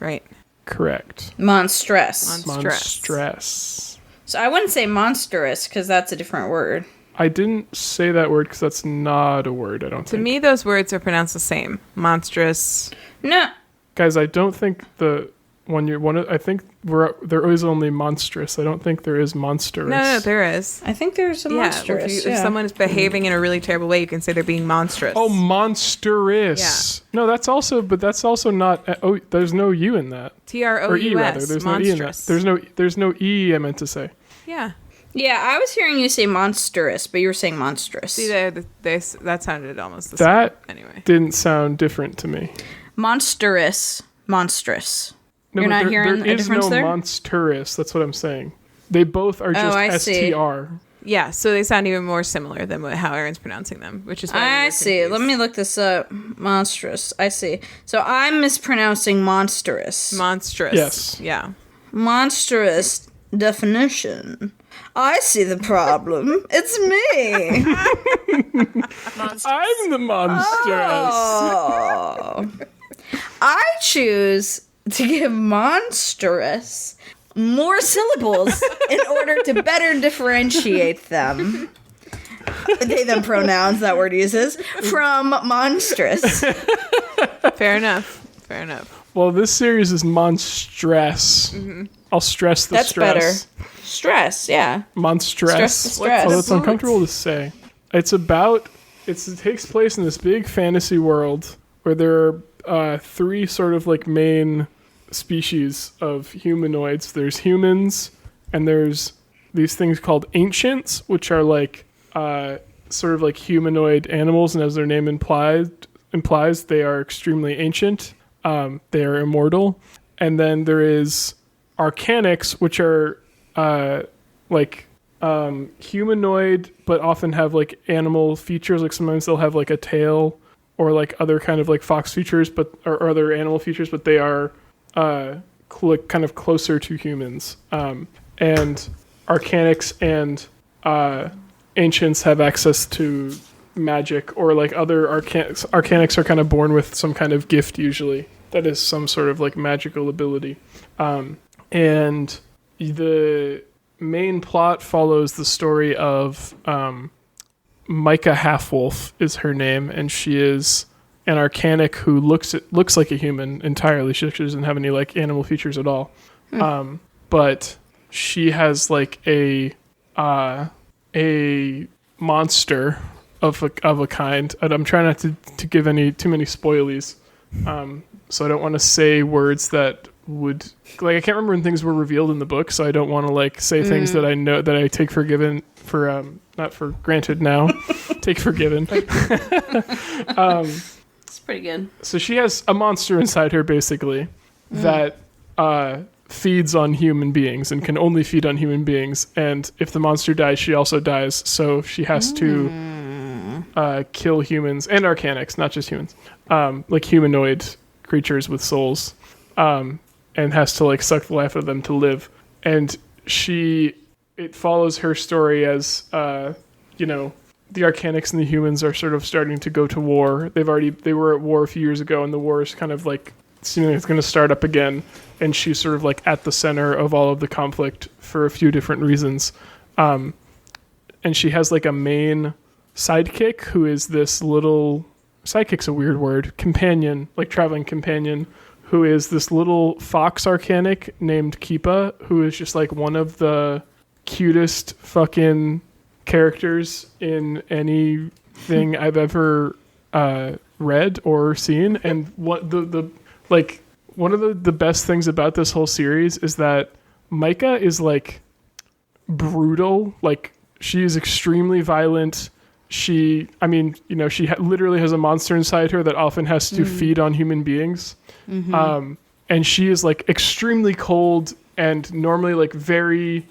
[SPEAKER 4] right?
[SPEAKER 2] Correct.
[SPEAKER 1] Monstress.
[SPEAKER 2] Monstress.
[SPEAKER 1] So I wouldn't say monstrous, because that's a different word.
[SPEAKER 2] I didn't say that word because that's not a word, I don't
[SPEAKER 4] To
[SPEAKER 2] think.
[SPEAKER 4] me, those words are pronounced the same. Monstrous.
[SPEAKER 1] No.
[SPEAKER 2] Guys, I don't think I think there is only monstrous. I don't think there is monstrous.
[SPEAKER 4] No, there is.
[SPEAKER 1] I think there's a monstrous.
[SPEAKER 4] If someone is behaving in a really terrible way, you can say they're being monstrous.
[SPEAKER 2] Oh, monstrous. Yeah. No, that's also not. Oh, there's no U in that.
[SPEAKER 4] TROUS.
[SPEAKER 2] Or E rather. There's no E in that. There's no E. I meant to say.
[SPEAKER 4] Yeah.
[SPEAKER 1] Yeah, I was hearing you say monstrous, but you were saying monstrous.
[SPEAKER 4] See, that sounded almost the
[SPEAKER 2] That
[SPEAKER 4] same. Anyway.
[SPEAKER 2] didn't sound different to me.
[SPEAKER 1] Monstrous.
[SPEAKER 2] No,
[SPEAKER 1] You're
[SPEAKER 2] but
[SPEAKER 1] not hearing a difference
[SPEAKER 2] there is no
[SPEAKER 1] there?
[SPEAKER 2] monstrous. That's what I'm saying. They both are just STR.
[SPEAKER 4] Yeah, so they sound even more similar than how Erin's pronouncing them, which is why
[SPEAKER 1] I see.
[SPEAKER 4] confused.
[SPEAKER 1] Let me look this up. Monstrous. I see. So I'm mispronouncing monstrous.
[SPEAKER 4] Monstrous.
[SPEAKER 2] Yes.
[SPEAKER 4] Yeah.
[SPEAKER 1] Monstrous definition. I see the problem. It's me.
[SPEAKER 2] I'm the monstrous.
[SPEAKER 1] Oh. I choose to give monstrous more syllables in order to better differentiate them. They, them pronouns that word uses from monstrous.
[SPEAKER 4] Fair enough.
[SPEAKER 2] Well, this series is Monstress. Mm-hmm. I'll stress the
[SPEAKER 1] That's
[SPEAKER 2] stress.
[SPEAKER 1] better. Stress, yeah.
[SPEAKER 2] Monstress.
[SPEAKER 1] Stress the stress.
[SPEAKER 2] Oh, that's uncomfortable to say. It takes place in this big fantasy world where there are three sort of like main species of humanoids. There's humans, and there's these things called ancients, which are like sort of like humanoid animals, and as their name implies, they are extremely ancient. They are immortal. And then there is arcanics, which are humanoid, but often have like animal features. Like sometimes they'll have like a tail or like other kind of like fox features, or other animal features, but they are kind of closer to humans. And arcanics and ancients have access to magic, or like other arcanics. Arcanics are kind of born with some kind of gift usually that is some sort of like magical ability. And the main plot follows the story of Micah Halfwolf is her name, and she is an arcanic who looks like a human entirely. She doesn't have any like animal features at all. But she has like a monster of a kind. And I'm trying not to give too many spoilies. So I don't want to say words that would like, I can't remember when things were revealed in the book, so I don't want to like say things that I know that I take for not for granted now. Take for given.
[SPEAKER 1] It's pretty good.
[SPEAKER 2] So she has a monster inside her, basically, that feeds on human beings and can only feed on human beings. And if the monster dies, she also dies. So she has to kill humans and Arcanics, not just humans, like humanoid creatures with souls, and has to like suck the life out of them to live. And it follows her story as the Arcanics and the humans are sort of starting to go to war. They were at war a few years ago, and the war is kind of like seeming like it's going to start up again. And she's sort of like at the center of all of the conflict for a few different reasons. And she has like a main sidekick who is this little sidekick's a weird word, companion, like traveling companion, who is this little fox Arcanic named Keepa, who is just like one of the cutest fucking characters in anything I've ever read or seen. And what one of the best things about this whole series is that Micah is like brutal. Like she is extremely violent. She literally has a monster inside her that often has to feed on human beings. And she is like extremely cold and normally like very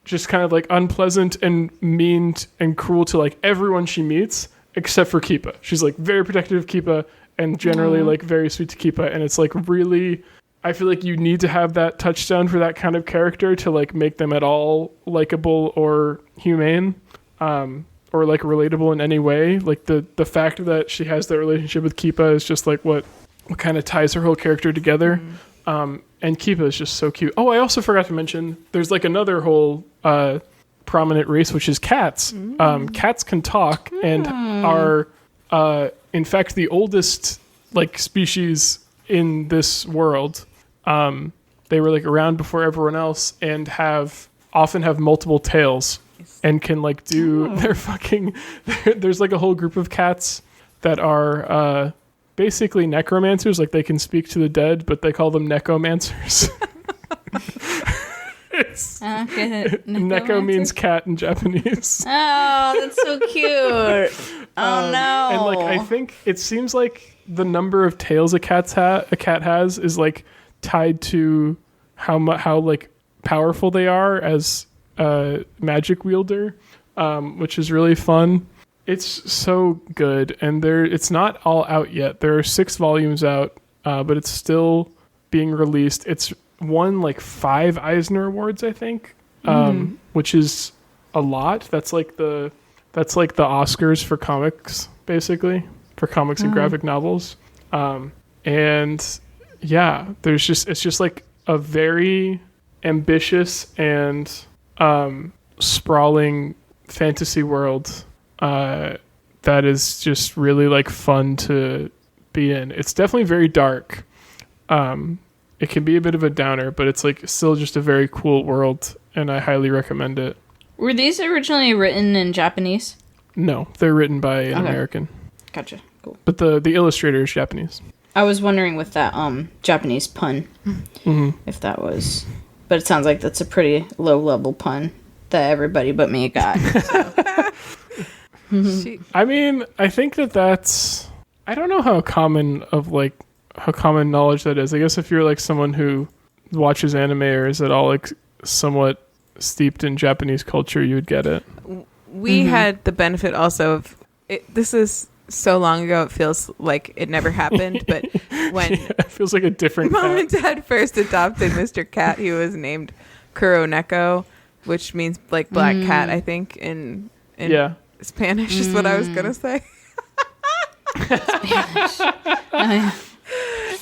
[SPEAKER 2] just kind of like unpleasant and mean and cruel to like everyone she meets except for Keepa. She's like very protective of Keepa and generally like very sweet to Keepa. And it's like really, I feel like you need to have that touchstone for that kind of character to like make them at all likable or humane, or like relatable in any way. Like the fact that she has that relationship with Keepa is just like what kind of ties her whole character together. And Keepa is just so cute. Oh, I also forgot to mention, there's like another whole prominent race, which is cats. Cats can talk and are, in fact, the oldest like species in this world. They were like around before everyone else and often have multiple tails and can like do their fucking. There's like a whole group of cats that are basically necromancers. Like they can speak to the dead, but they call them necomancers. Neko means cat in Japanese.
[SPEAKER 1] Oh, that's so cute. Oh no.
[SPEAKER 2] And like I think it seems like the number of tails a cat has is like tied to how like powerful they are as a magic wielder, which is really fun. It's so good, and it's not all out yet. There are 6 volumes out, but it's still being released. It's won like 5 Eisner Awards, I think, which is a lot. That's like the Oscars for comics, basically, for comics and graphic novels. And yeah, it's just like a very ambitious and sprawling fantasy world that is just really like fun to be in. It's definitely very dark. It can be a bit of a downer, but it's like still just a very cool world, and I highly recommend it.
[SPEAKER 1] Were these originally written in Japanese?
[SPEAKER 2] No, they're written by an American.
[SPEAKER 1] Gotcha. Cool.
[SPEAKER 2] But the illustrator is Japanese.
[SPEAKER 1] I was wondering with that Japanese pun, if that was, but it sounds like that's a pretty low level pun that everybody but me got.
[SPEAKER 2] I mean, I think that's. I don't know how common knowledge that is. I guess if you're like someone who watches anime or is at all like somewhat steeped in Japanese culture, you would get it.
[SPEAKER 4] We had the benefit also of it. This is so long ago, it feels like it never happened. But when
[SPEAKER 2] it feels like a different
[SPEAKER 4] Mom and Dad first adopted Mr. Cat, he was named Kuroneko, which means like black cat, I think, in Spanish is what I was gonna say.
[SPEAKER 1] Spanish.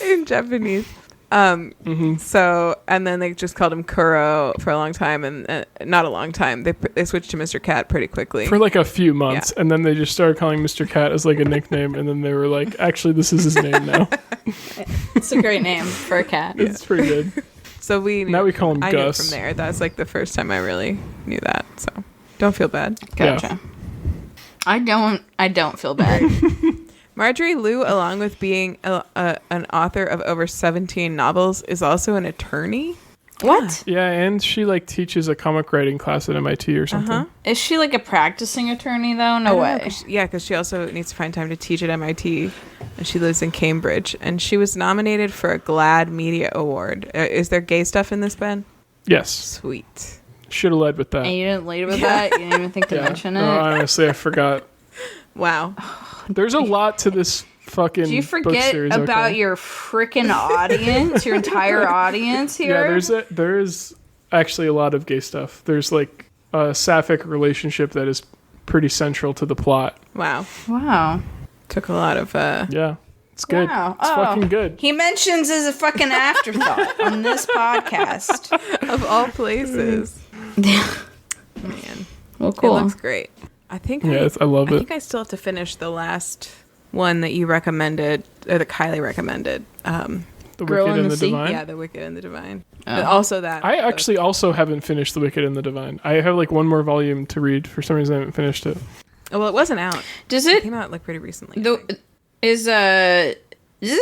[SPEAKER 4] In Japanese. So, and then they just called him Kuro for a long time, and not a long time. They switched to Mr. Cat pretty quickly.
[SPEAKER 2] For like a few months, and then they just started calling Mr. Cat as like a nickname, and then they were like, actually, this is his name now.
[SPEAKER 1] It's a great name for a cat.
[SPEAKER 2] It's pretty good.
[SPEAKER 4] So
[SPEAKER 2] now we call him
[SPEAKER 4] I
[SPEAKER 2] Gus.
[SPEAKER 4] knew from there. That's like the first time I really knew that. So don't feel bad.
[SPEAKER 1] Gotcha. Yeah. I don't feel bad.
[SPEAKER 4] Marjorie Liu, along with being an author of over 17 novels, is also an attorney.
[SPEAKER 1] What?
[SPEAKER 2] Yeah, and she like teaches a comic writing class at MIT or something.
[SPEAKER 1] Is she like a practicing attorney though? No way.
[SPEAKER 4] Because she also needs to find time to teach at MIT, and she lives in Cambridge. And she was nominated for a GLAAD Media Award. Is there gay stuff in this, Ben?
[SPEAKER 2] Yes.
[SPEAKER 4] Sweet.
[SPEAKER 2] Should have led with that.
[SPEAKER 1] And you didn't lead with that? You didn't even think to mention it?
[SPEAKER 2] No, honestly, I forgot.
[SPEAKER 4] Wow.
[SPEAKER 2] There's a lot to this fucking
[SPEAKER 1] Do you
[SPEAKER 2] book
[SPEAKER 1] forget
[SPEAKER 2] series,
[SPEAKER 1] about your freaking audience, your entire audience here?
[SPEAKER 2] Yeah, there is actually a lot of gay stuff. There's like a sapphic relationship that is pretty central to the plot.
[SPEAKER 4] Wow.
[SPEAKER 1] Wow.
[SPEAKER 4] Took a lot of
[SPEAKER 2] Yeah. It's good.
[SPEAKER 1] Wow.
[SPEAKER 2] It's fucking good.
[SPEAKER 1] He mentions as a fucking afterthought on this podcast.
[SPEAKER 4] of all places. Man.
[SPEAKER 1] Well, cool.
[SPEAKER 4] It looks great. I think
[SPEAKER 2] I love it.
[SPEAKER 4] I think I still have to finish the last one that you recommended, or that Kylie recommended.
[SPEAKER 2] The
[SPEAKER 1] Girl
[SPEAKER 2] Wicked
[SPEAKER 1] in
[SPEAKER 2] and
[SPEAKER 1] the
[SPEAKER 2] the
[SPEAKER 1] Sea?
[SPEAKER 2] Divine.
[SPEAKER 4] Yeah, The Wicked and the Divine. But also that.
[SPEAKER 2] I actually also haven't finished The Wicked and the Divine. I have like one more volume to read. For some reason, I haven't finished it.
[SPEAKER 4] Oh, well, it wasn't out.
[SPEAKER 1] Does
[SPEAKER 4] It
[SPEAKER 1] it
[SPEAKER 4] came out like pretty recently.
[SPEAKER 1] does it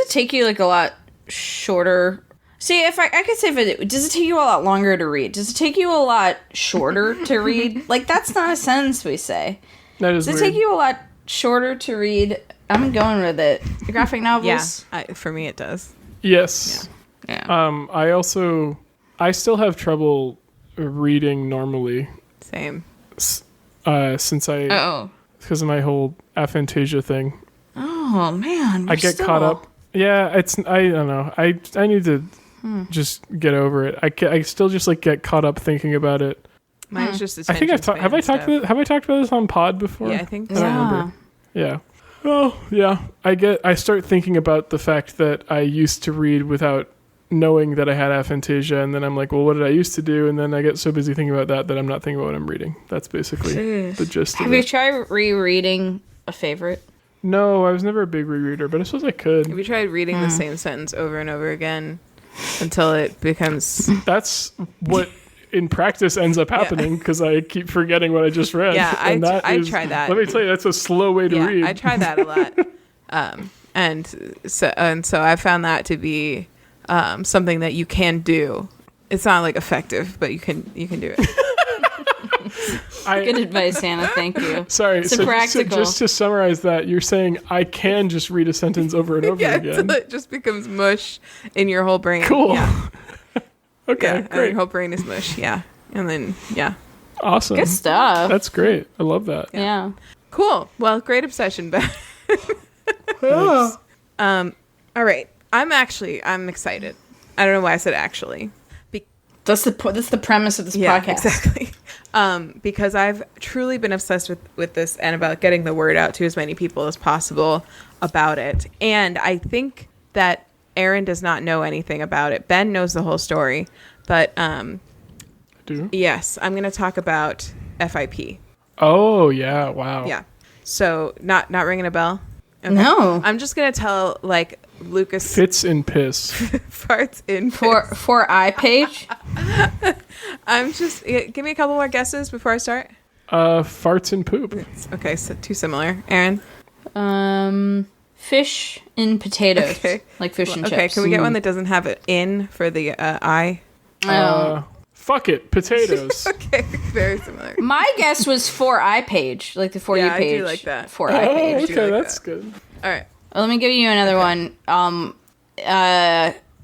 [SPEAKER 1] take you like a lot shorter? See, if I could say, does it take you a lot longer to read? Does it take you a lot shorter to read? Like, that's not a sentence we say.
[SPEAKER 2] That is
[SPEAKER 1] Does it
[SPEAKER 2] weird.
[SPEAKER 1] take you a lot shorter to read? I'm going with it. The graphic novels?
[SPEAKER 4] Yeah, for me it does.
[SPEAKER 2] Yes.
[SPEAKER 1] Yeah.
[SPEAKER 2] I still have trouble reading normally
[SPEAKER 4] Same.
[SPEAKER 2] since
[SPEAKER 1] Oh.
[SPEAKER 2] because of my whole aphantasia thing.
[SPEAKER 1] Oh, man.
[SPEAKER 2] I get caught up. Yeah, I don't know. I need to just get over it. I still just like get caught up thinking about it.
[SPEAKER 4] Mine's just
[SPEAKER 2] I think have I talked about this on pod before?
[SPEAKER 4] Yeah, I think
[SPEAKER 2] I don't
[SPEAKER 1] Yeah.
[SPEAKER 2] remember. Yeah. Well, yeah. I start thinking about the fact that I used to read without knowing that I had aphantasia, and then I'm like, well, what did I used to do? And then I get so busy thinking about that I'm not thinking about what I'm reading. That's basically the gist of
[SPEAKER 1] Have you
[SPEAKER 2] it.
[SPEAKER 1] tried rereading a favorite?
[SPEAKER 2] No, I was never a big rereader, but I suppose I could.
[SPEAKER 4] Have you tried reading the same sentence over and over again until it becomes...
[SPEAKER 2] That's what in practice ends up happening because I keep forgetting what I just read.
[SPEAKER 4] Yeah,
[SPEAKER 2] and
[SPEAKER 4] I try that.
[SPEAKER 2] Let me tell you, that's a slow way to read.
[SPEAKER 4] I try that a lot. And so I found that to be something that you can do. It's not like effective, but you can do it.
[SPEAKER 1] Good advice, Hannah. Thank you.
[SPEAKER 2] Sorry,
[SPEAKER 1] It's
[SPEAKER 2] so
[SPEAKER 1] practical.
[SPEAKER 2] just to summarize that, you're saying I can just read a sentence over and over
[SPEAKER 4] Yeah,
[SPEAKER 2] again.
[SPEAKER 4] until it just becomes mush in your whole brain.
[SPEAKER 2] Cool.
[SPEAKER 4] Yeah,
[SPEAKER 2] Okay,
[SPEAKER 4] yeah. And
[SPEAKER 2] great.
[SPEAKER 4] your whole brain is mush. Yeah, and then
[SPEAKER 2] Awesome.
[SPEAKER 1] Good stuff.
[SPEAKER 2] That's great. I love that.
[SPEAKER 1] Yeah.
[SPEAKER 4] cool. Well, great obsession, Beth.
[SPEAKER 2] Thanks.
[SPEAKER 4] All right, I'm excited. I don't know why I said actually.
[SPEAKER 1] That's the premise of this podcast.
[SPEAKER 4] Exactly. Because I've truly been obsessed with this and about getting the word out to as many people as possible about it. And I think that Erin does not know anything about it. Ben knows the whole story. But
[SPEAKER 2] Do?
[SPEAKER 4] yes, I'm going to talk about FIP.
[SPEAKER 2] Oh, yeah. Wow.
[SPEAKER 4] Yeah. So not ringing a bell? Okay.
[SPEAKER 1] No.
[SPEAKER 4] I'm just going to tell like Lucas
[SPEAKER 2] Fits in piss.
[SPEAKER 4] farts in
[SPEAKER 1] For iPage?
[SPEAKER 4] I'm just give me a couple more guesses before I start.
[SPEAKER 2] Farts and poop.
[SPEAKER 4] Okay, so too similar. Aaron?
[SPEAKER 1] Fish in potatoes.
[SPEAKER 4] Okay.
[SPEAKER 1] Like fish and chips.
[SPEAKER 4] Okay, can we get one that doesn't have an in for the I?
[SPEAKER 2] Fuck it. Potatoes.
[SPEAKER 4] Okay, very similar.
[SPEAKER 1] My guess was for iPage, like the For You
[SPEAKER 4] Yeah, I do
[SPEAKER 1] page.
[SPEAKER 4] like that.
[SPEAKER 1] For
[SPEAKER 2] Oh,
[SPEAKER 1] iPage.
[SPEAKER 2] okay.
[SPEAKER 4] like
[SPEAKER 2] That's
[SPEAKER 4] that.
[SPEAKER 2] good.
[SPEAKER 4] All right.
[SPEAKER 1] Well, let me give you another one.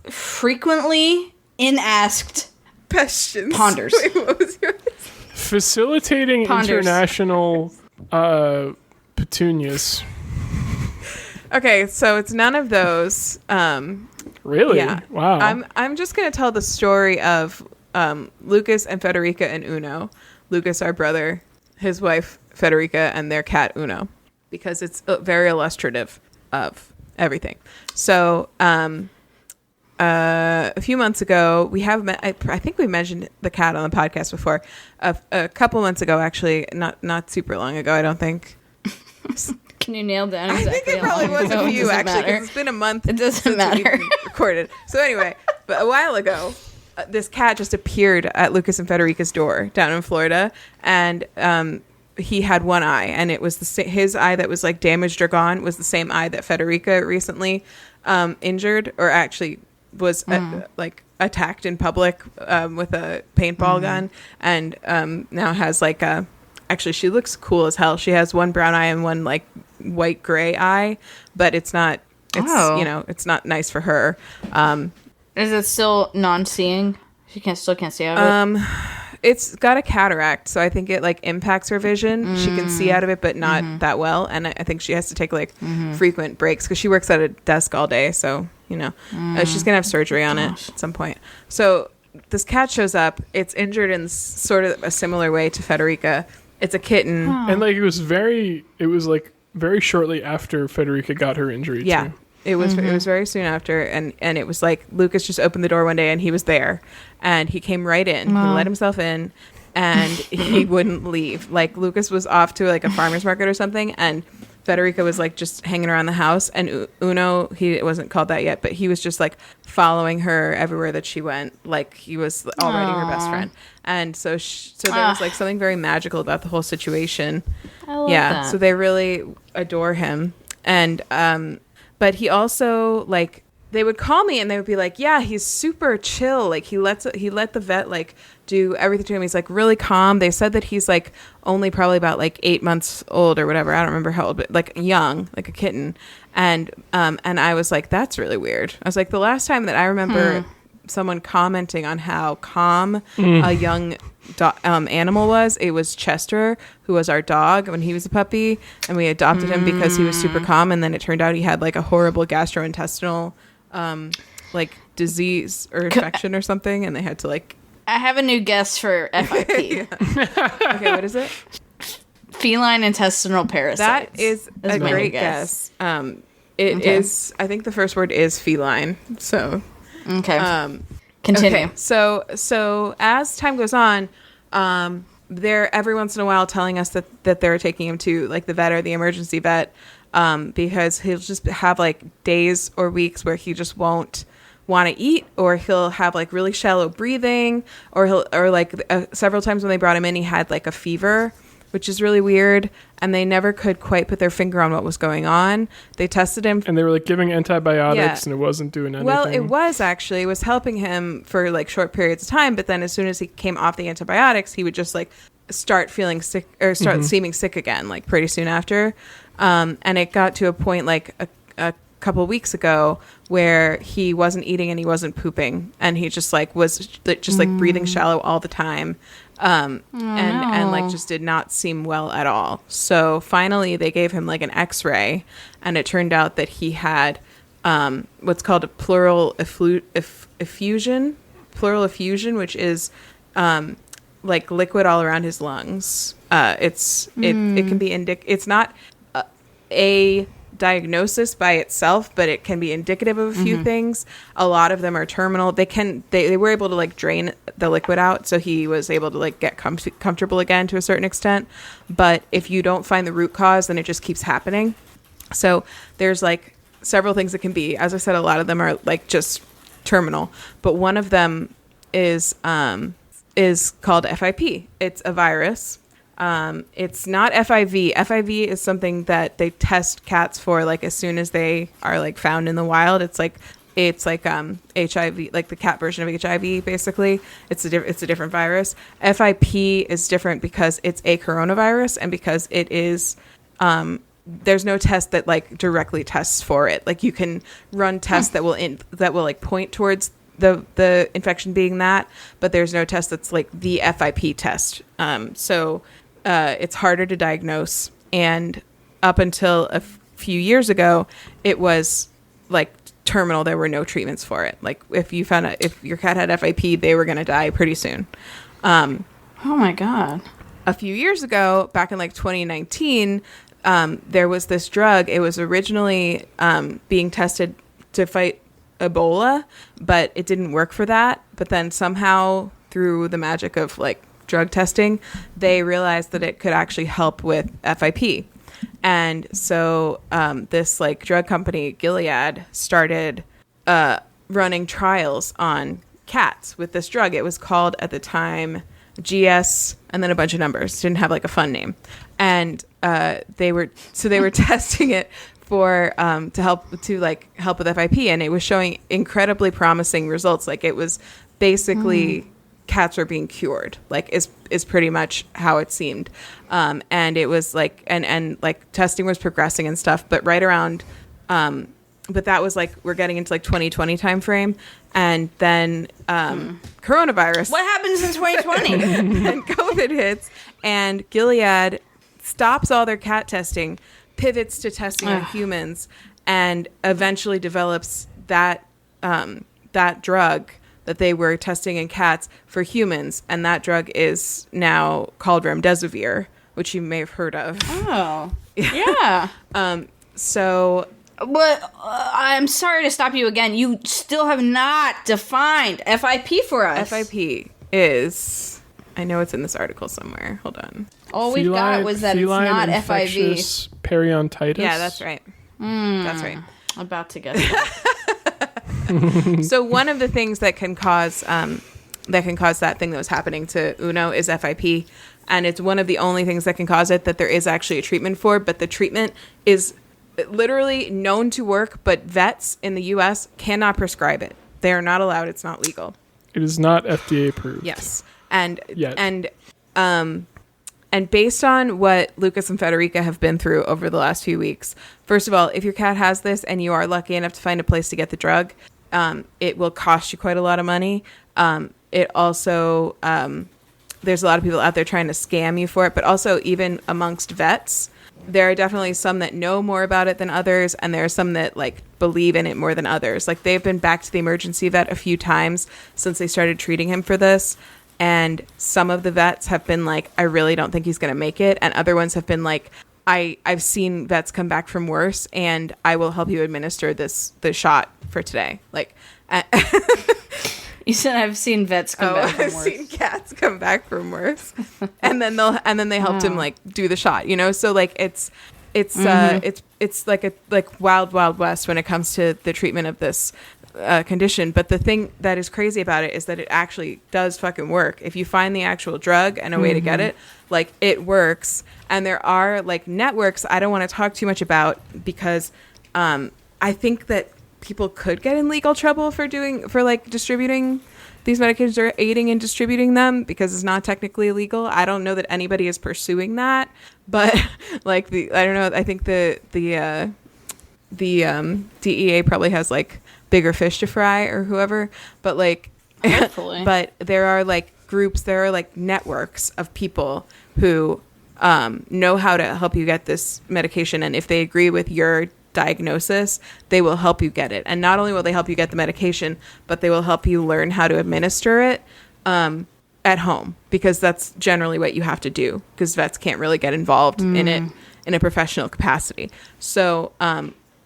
[SPEAKER 1] Frequently inasked
[SPEAKER 4] Questions.
[SPEAKER 1] Ponders.
[SPEAKER 4] Wait, what was yours?
[SPEAKER 2] Facilitating
[SPEAKER 1] Ponders.
[SPEAKER 2] international petunias.
[SPEAKER 4] Okay, so it's none of those.
[SPEAKER 2] Really?
[SPEAKER 4] Yeah.
[SPEAKER 2] Wow.
[SPEAKER 4] I'm just gonna tell the story of Lucas and Federica and Uno. Lucas, our brother, his wife Federica, and their cat Uno, because it's very illustrative of everything. So a few months ago, we have I think we mentioned the cat on the podcast before. A couple months ago, actually, not super long ago, I don't think.
[SPEAKER 1] Can you nail down
[SPEAKER 4] I
[SPEAKER 1] exactly
[SPEAKER 4] think it
[SPEAKER 1] how
[SPEAKER 4] probably
[SPEAKER 1] long
[SPEAKER 4] was
[SPEAKER 1] ago?
[SPEAKER 4] a
[SPEAKER 1] It
[SPEAKER 4] few,
[SPEAKER 1] doesn't
[SPEAKER 4] actually,
[SPEAKER 1] matter.
[SPEAKER 4] because it's been a month.
[SPEAKER 1] It doesn't
[SPEAKER 4] since we've
[SPEAKER 1] matter.
[SPEAKER 4] recorded. So anyway, but a while ago, this cat just appeared at Lucas and Federica's door down in Florida, and he had one eye, and it was his eye that was like damaged or gone was the same eye that Federica recently injured, or actually was like attacked in public with a paintball gun, and now has like a. Actually, she looks cool as hell. She has one brown eye and one like white gray eye, but it's not. It's it's not nice for her.
[SPEAKER 1] Is it still non-seeing? She still can't see out of it.
[SPEAKER 4] It's got a cataract, so I think it like impacts her vision. She can see out of it, but not that well. And I think she has to take like frequent breaks because she works at a desk all day. So she's gonna have surgery on it at some point. So this cat shows up. It's injured in sort of a similar way to Federica. It's a kitten,
[SPEAKER 2] and like it was like very shortly after Federica got her injury.
[SPEAKER 4] Yeah.
[SPEAKER 2] Too.
[SPEAKER 4] It was very soon after, and it was like Lucas just opened the door one day and he was there, and he came right in. He let himself in, and he wouldn't leave. Like Lucas was off to like a farmer's market or something, and Federica was like just hanging around the house, and Uno, he wasn't called that yet, but he was just like following her everywhere that she went, like he was already her best friend. And so there was like something very magical about the whole situation.
[SPEAKER 1] I love that.
[SPEAKER 4] So they really adore him, and but he also like they would call me and they would be like, yeah, he's super chill. Like he let the vet like do everything to him. He's like really calm. They said that he's like only probably about like 8 months old or whatever. I don't remember how old, but like young, like a kitten. And I was like, that's really weird. I was like, the last time that I remember someone commenting on how calm a young animal was, it was Chester, who was our dog when he was a puppy, and we adopted him because he was super calm, and then it turned out he had like a horrible gastrointestinal like disease or infection or something, and they had to like
[SPEAKER 1] I have a new guess for FIP.
[SPEAKER 4] Okay, what is it?
[SPEAKER 1] Feline intestinal parasites.
[SPEAKER 4] That is a great guess. It is, I think the first word is feline, so
[SPEAKER 1] okay. Continue.
[SPEAKER 4] Okay, so as time goes on, they're every once in a while telling us that they're taking him to like the vet or the emergency vet, because he'll just have like days or weeks where he just won't want to eat, or he'll have like really shallow breathing, or several times when they brought him in, he had like a fever, which is really weird, and they never could quite put their finger on what was going on. They tested him.
[SPEAKER 2] And they were like giving antibiotics and it wasn't doing anything.
[SPEAKER 4] Well, it was helping him for like short periods of time, but then as soon as he came off the antibiotics, he would just like start feeling sick or start seeming sick again, like pretty soon after. And it got to a point like a couple of weeks ago where he wasn't eating and he wasn't pooping, and he just like was just like breathing shallow all the time. And like just did not seem well at all. So finally they gave him like an x-ray, and it turned out that he had what's called a pleural effusion, which is like liquid all around his lungs. It can be it's not a diagnosis by itself, but it can be indicative of a few things. A lot of them are terminal. They were able to like drain the liquid out, so he was able to like get comfortable again to a certain extent. But if you don't find the root cause, then it just keeps happening. So there's like several things that can be. As I said, a lot of them are like just terminal, but one of them is called FIP. It's a virus. It's not FIV. FIV is something that they test cats for like as soon as they are like found in the wild. It's like HIV, like the cat version of HIV, basically. It's a different virus. FIP is different because it's a coronavirus, and because it is there's no test that like directly tests for it. Like you can run tests that will like point towards the infection being that, but there's no test that's like the FIP test. So it's harder to diagnose, and up until a few years ago, it was like terminal. There were no treatments for it. Like if your cat had FIP, they were going to die pretty soon.
[SPEAKER 1] Oh my God.
[SPEAKER 4] A few years ago, back in like 2019, there was this drug. It was originally being tested to fight Ebola, but it didn't work for that. But then somehow through the magic of like drug testing, they realized that it could actually help with FIP. And so this like drug company, Gilead, started running trials on cats with this drug. It was called at the time GS and then a bunch of numbers. Didn't have like a fun name. And they were testing it for to help with FIP, and it was showing incredibly promising results. Like it was basically cats were being cured, like is pretty much how it seemed. And it was like and like testing was progressing and stuff, but right around but that was like we're getting into like 2020 time frame, and then coronavirus.
[SPEAKER 1] What happens in 2020?
[SPEAKER 4] And COVID hits, and Gilead stops all their cat testing, pivots to testing on humans, and eventually develops that that drug that they were testing in cats for humans, and that drug is now called remdesivir, which you may have heard of.
[SPEAKER 1] Oh, yeah.
[SPEAKER 4] So,
[SPEAKER 1] but I'm sorry to stop you again. You still have not defined FIP for us.
[SPEAKER 4] FIP is, I know it's in this article somewhere. Hold on.
[SPEAKER 1] All we've got was that it's not
[SPEAKER 2] infectious
[SPEAKER 1] FIV.
[SPEAKER 2] Periodontitis.
[SPEAKER 4] Yeah, that's right. That's right.
[SPEAKER 1] About to guess.
[SPEAKER 4] So one of the things that can cause that thing that was happening to Uno is FIP, and it's one of the only things that can cause it that there is actually a treatment for, but the treatment is literally known to work, but vets in the US cannot prescribe it. They are not allowed. It's not legal.
[SPEAKER 2] It is not FDA approved.
[SPEAKER 4] Yes. And
[SPEAKER 2] Yet.
[SPEAKER 4] And based on what Lucas and Federica have been through over the last few weeks, first of all, if your cat has this and you are lucky enough to find a place to get the drug, it will cost you quite a lot of money. It also, there's a lot of people out there trying to scam you for it, but also even amongst vets, there are definitely some that know more about it than others, and there are some that like believe in it more than others. Like they've been back to the emergency vet a few times since they started treating him for this. And some of the vets have been like, I really don't think he's going to make it. And other ones have been like, I've seen vets come back from worse, and I will help you administer the shot for today. Like,
[SPEAKER 1] You said I've seen vets come back from
[SPEAKER 4] I've
[SPEAKER 1] worse.
[SPEAKER 4] seen cats come back from worse, and then they helped him like do the shot, you know. So like it's like wild west when it comes to the treatment of this condition. But the thing that is crazy about it is that it actually does fucking work. If you find the actual drug and a way to get it, like it works. And there are like networks I don't want to talk too much about because I think that people could get in legal trouble for like distributing these medications or aiding in distributing them because it's not technically illegal. I don't know that anybody is pursuing that, but like I don't know. I think the DEA probably has like bigger fish to fry or whoever, but like,
[SPEAKER 1] hopefully.
[SPEAKER 4] But there are like groups, there are like networks of people who know how to help you get this medication, and if they agree with your diagnosis, they will help you get it. And not only will they help you get the medication, but they will help you learn how to administer it at home, because that's generally what you have to do, because vets can't really get involved in it in a professional capacity. So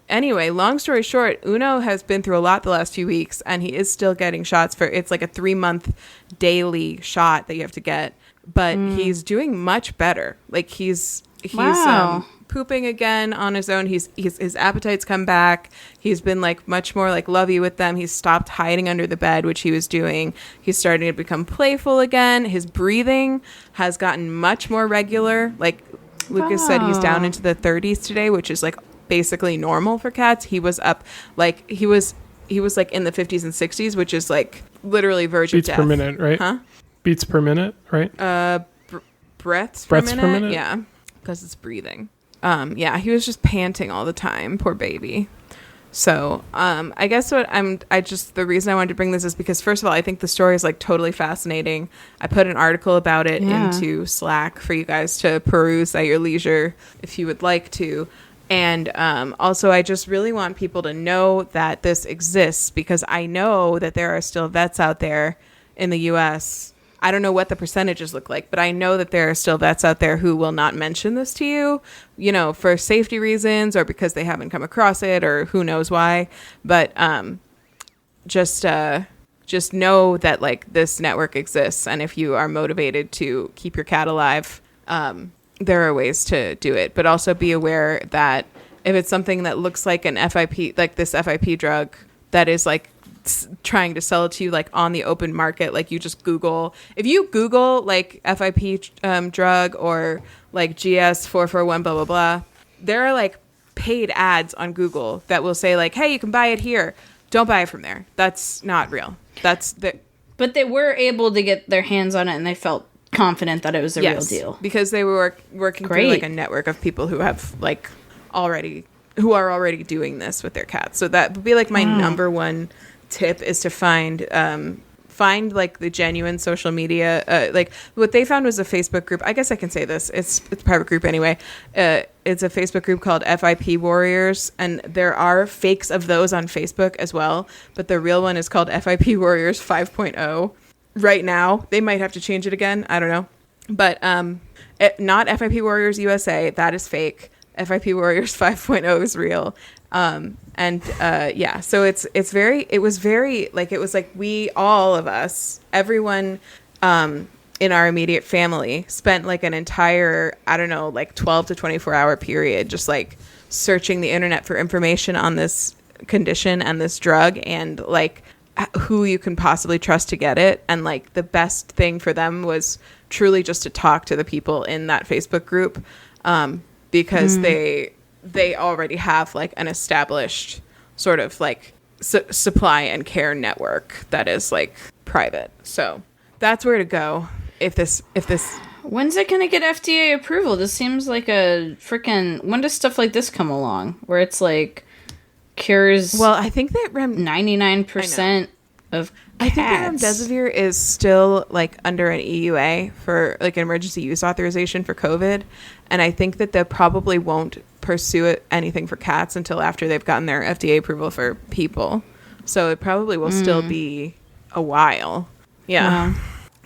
[SPEAKER 4] anyway, long story short, Uno has been through a lot the last few weeks, and he is still getting shots for, it's like a 3-month daily shot that you have to get, but he's doing much better. Like he's
[SPEAKER 1] Wow.
[SPEAKER 4] Pooping again on his own. His appetite's come back. He's been like much more like lovey with them. He's stopped hiding under the bed, which he was doing. He's starting to become playful again. His breathing has gotten much more regular. Like Lucas said, he's down into the 30s today, which is like basically normal for cats. He was up like he was like in the 50s and 60s, which is like literally verge of death.
[SPEAKER 2] Beats per minute, right?
[SPEAKER 4] Huh?
[SPEAKER 2] Beats per minute, right?
[SPEAKER 4] Breaths
[SPEAKER 2] per
[SPEAKER 4] minute?
[SPEAKER 2] minute?
[SPEAKER 4] Yeah, because it's breathing. Yeah, he was just panting all the time. Poor baby. So, I guess the reason I wanted to bring this is because, first of all, I think the story is like totally fascinating. I put an article about it into Slack for you guys to peruse at your leisure if you would like to. And also, I just really want people to know that this exists, because I know that there are still vets out there in the U.S. I don't know what the percentages look like, but I know that there are still vets out there who will not mention this to you, you know, for safety reasons or because they haven't come across it or who knows why. But just know that like this network exists, and if you are motivated to keep your cat alive, there are ways to do it. But also be aware that if it's something that looks like an FIP, like this FIP drug that is like trying to sell it to you like on the open market, like you just if you Google like FIP drug or like GS 441 blah blah blah, there are like paid ads on Google that will say like, hey, you can buy it here. Don't buy it from there. That's not real.
[SPEAKER 1] But they were able to get their hands on it, and they felt confident that it was a real deal.
[SPEAKER 4] Because they were working through like a network of people who have like who are already doing this with their cats. So that would be like my number one tip, is to find like the genuine social media. Like what they found was a Facebook group. I guess I can say this. It's a private group anyway. It's a Facebook group called FIP Warriors, and there are fakes of those on Facebook as well. But the real one is called FIP Warriors 5.0. Right now, they might have to change it again. I don't know. But not FIP Warriors USA. That is fake. FIP Warriors 5.0 is real. So it was like we, all of us, everyone in our immediate family spent like an entire, I don't know, like 12 to 24 hour period just like searching the internet for information on this condition and this drug, and like who you can possibly trust to get it. And like the best thing for them was truly just to talk to the people in that Facebook group, because they already have like an established sort of like supply and care network that is like private. So that's where to go if this
[SPEAKER 1] When's it gonna get FDA approval? This seems like a freaking, when does stuff like this come along where it's like cures?
[SPEAKER 4] Well, I think that
[SPEAKER 1] 99% of cats.
[SPEAKER 4] I think that remdesivir is still like under an EUA for like an emergency use authorization for COVID, and I think that they probably won't pursue anything for cats until after they've gotten their FDA approval for people. So it probably will still be a while. Yeah. Wow.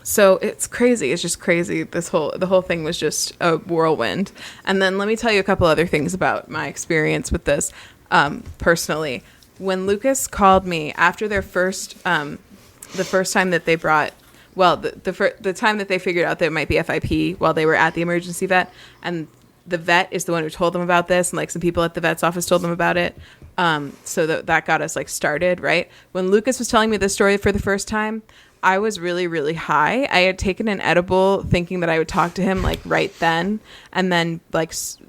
[SPEAKER 4] So it's crazy. It's just crazy. The whole thing was just a whirlwind. And then let me tell you a couple other things about my experience with this personally. When Lucas called me after their first, the first time that they brought, well, the time that they figured out that it might be FIP while they were at the emergency vet, and the vet is the one who told them about this, and like some people at the vet's office told them about it. So that got us like started, right? When Lucas was telling me this story for the first time, I was really, really high. I had taken an edible thinking that I would talk to him like right then. And then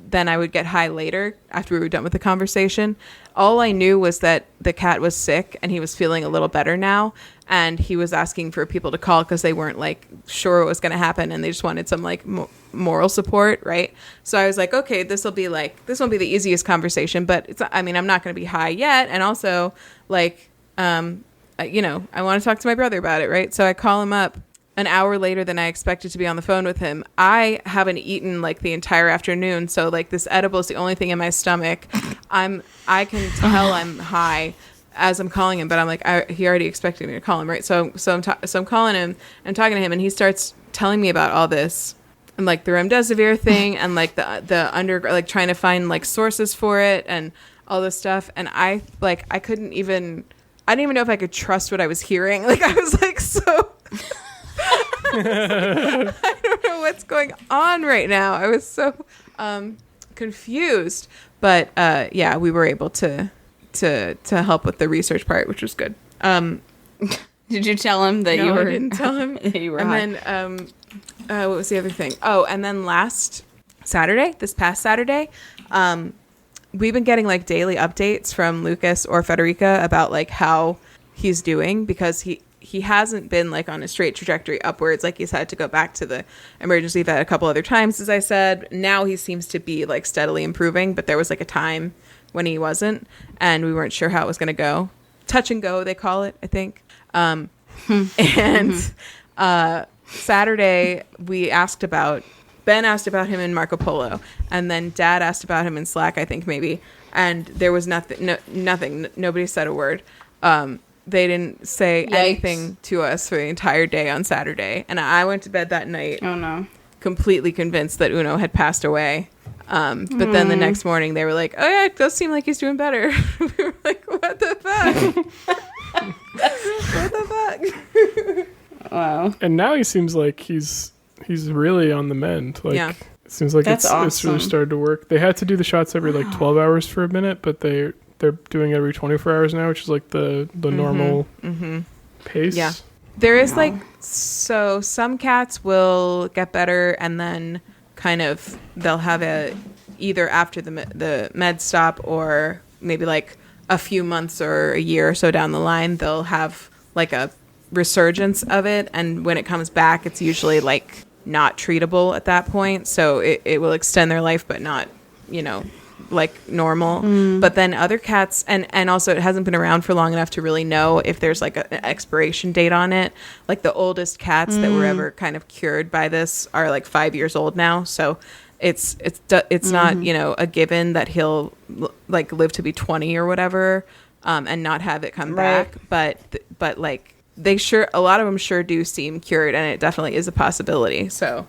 [SPEAKER 4] then I would get high later after we were done with the conversation. All I knew was that the cat was sick and he was feeling a little better now. And he was asking for people to call because they weren't like sure what was going to happen. And they just wanted some like moral support. Right. So I was like, okay, this won't be the easiest conversation, but I'm not going to be high yet. And also like, I want to talk to my brother about it, right? So I call him up an hour later than I expected to be on the phone with him. I haven't eaten like the entire afternoon, so like this edible is the only thing in my stomach. I can tell I'm high as I'm calling him, but I'm like, he already expected me to call him, right? So I'm calling him and talking to him, and he starts telling me about all this and like the remdesivir thing and like the like trying to find like sources for it and all this stuff, and I didn't even know if I could trust what I was hearing. Like, I was like, so... I don't know what's going on right now. I was so confused. But, we were able to help with the research part, which was good.
[SPEAKER 1] Did you tell him that you were...
[SPEAKER 4] I didn't tell him.
[SPEAKER 1] That you were
[SPEAKER 4] and
[SPEAKER 1] high.
[SPEAKER 4] Then, what was the other thing? Oh, and then this past Saturday, we've been getting like daily updates from Lucas or Federica about like how he's doing, because he hasn't been like on a straight trajectory upwards. Like he's had to go back to the emergency vet a couple other times, as I said. Now he seems to be like steadily improving, but there was like a time when he wasn't, and we weren't sure how it was going to go. Touch and go, they call it, I think. And Saturday Ben asked about him in Marco Polo, and then Dad asked about him in Slack, I think maybe, and there was nothing. Nobody said a word. They didn't say anything to us for the entire day on Saturday, and I went to bed that night.
[SPEAKER 1] Oh no!
[SPEAKER 4] Completely convinced that Uno had passed away. But then the next morning they were like, "Oh yeah, it does seem like he's doing better." We were like, "What the fuck? What the fuck?"
[SPEAKER 1] Wow!
[SPEAKER 2] And now he seems like he's really on the mend. Like,
[SPEAKER 4] yeah.
[SPEAKER 2] It seems like
[SPEAKER 1] That's
[SPEAKER 2] it's really started to work. They had to do the shots every like 12 hours for a minute, but they're doing it every 24 hours now, which is like the normal pace.
[SPEAKER 4] Yeah. There is like, so some cats will get better and then kind of they'll have either after the med stop or maybe like a few months or a year or so down the line, they'll have like a resurgence of it. And when it comes back, it's usually like not treatable at that point. So it will extend their life, but not, like normal. But then other cats, and also it hasn't been around for long enough to really know if there's like an expiration date on it. Like the oldest cats that were ever kind of cured by this are like 5 years old now. So it's not, a given that he'll like live to be 20 or whatever, and not have it come back. But like a lot of them sure do seem cured, and it definitely is a possibility. So,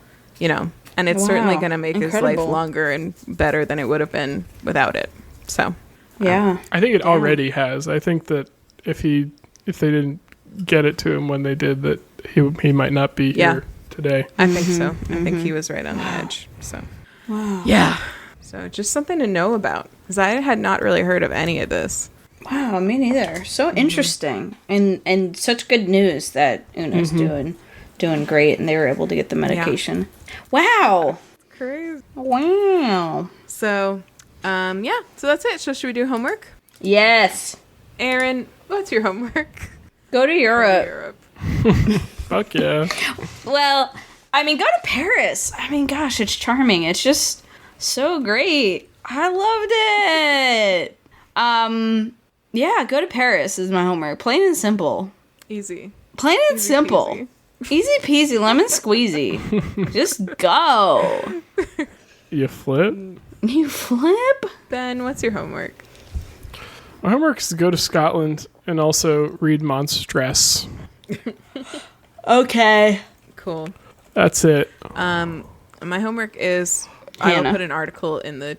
[SPEAKER 4] and it's certainly going to make his life longer and better than it would have been without it. So,
[SPEAKER 1] yeah.
[SPEAKER 2] I think it already has. I think that if they didn't get it to him when they did, that he might not be here today.
[SPEAKER 4] I think so. I think he was right on the edge. So, yeah. So just something to know about, because I had not really heard of any of this.
[SPEAKER 1] Wow, me neither. So interesting, and such good news that Una's doing great, and they were able to get the medication. Yeah. Wow,
[SPEAKER 4] crazy.
[SPEAKER 1] Wow.
[SPEAKER 4] So, so that's it. So should we do homework?
[SPEAKER 1] Yes.
[SPEAKER 4] Erin, what's your homework?
[SPEAKER 1] Go to Europe.
[SPEAKER 2] Fuck yeah.
[SPEAKER 1] Well, I mean, go to Paris. I mean, gosh, it's charming. It's just so great. I loved it. Yeah, go to Paris is my homework. Plain and simple.
[SPEAKER 4] Easy.
[SPEAKER 1] Plain and simple.
[SPEAKER 4] Peasy.
[SPEAKER 1] Easy peasy, lemon squeezy. Just go.
[SPEAKER 2] You flip?
[SPEAKER 1] You flip?
[SPEAKER 4] Ben, what's your homework?
[SPEAKER 2] My homework is to go to Scotland and also read Monstress.
[SPEAKER 1] Okay.
[SPEAKER 4] Cool.
[SPEAKER 2] That's it.
[SPEAKER 4] My homework is
[SPEAKER 1] Hannah.
[SPEAKER 4] I will put an article in the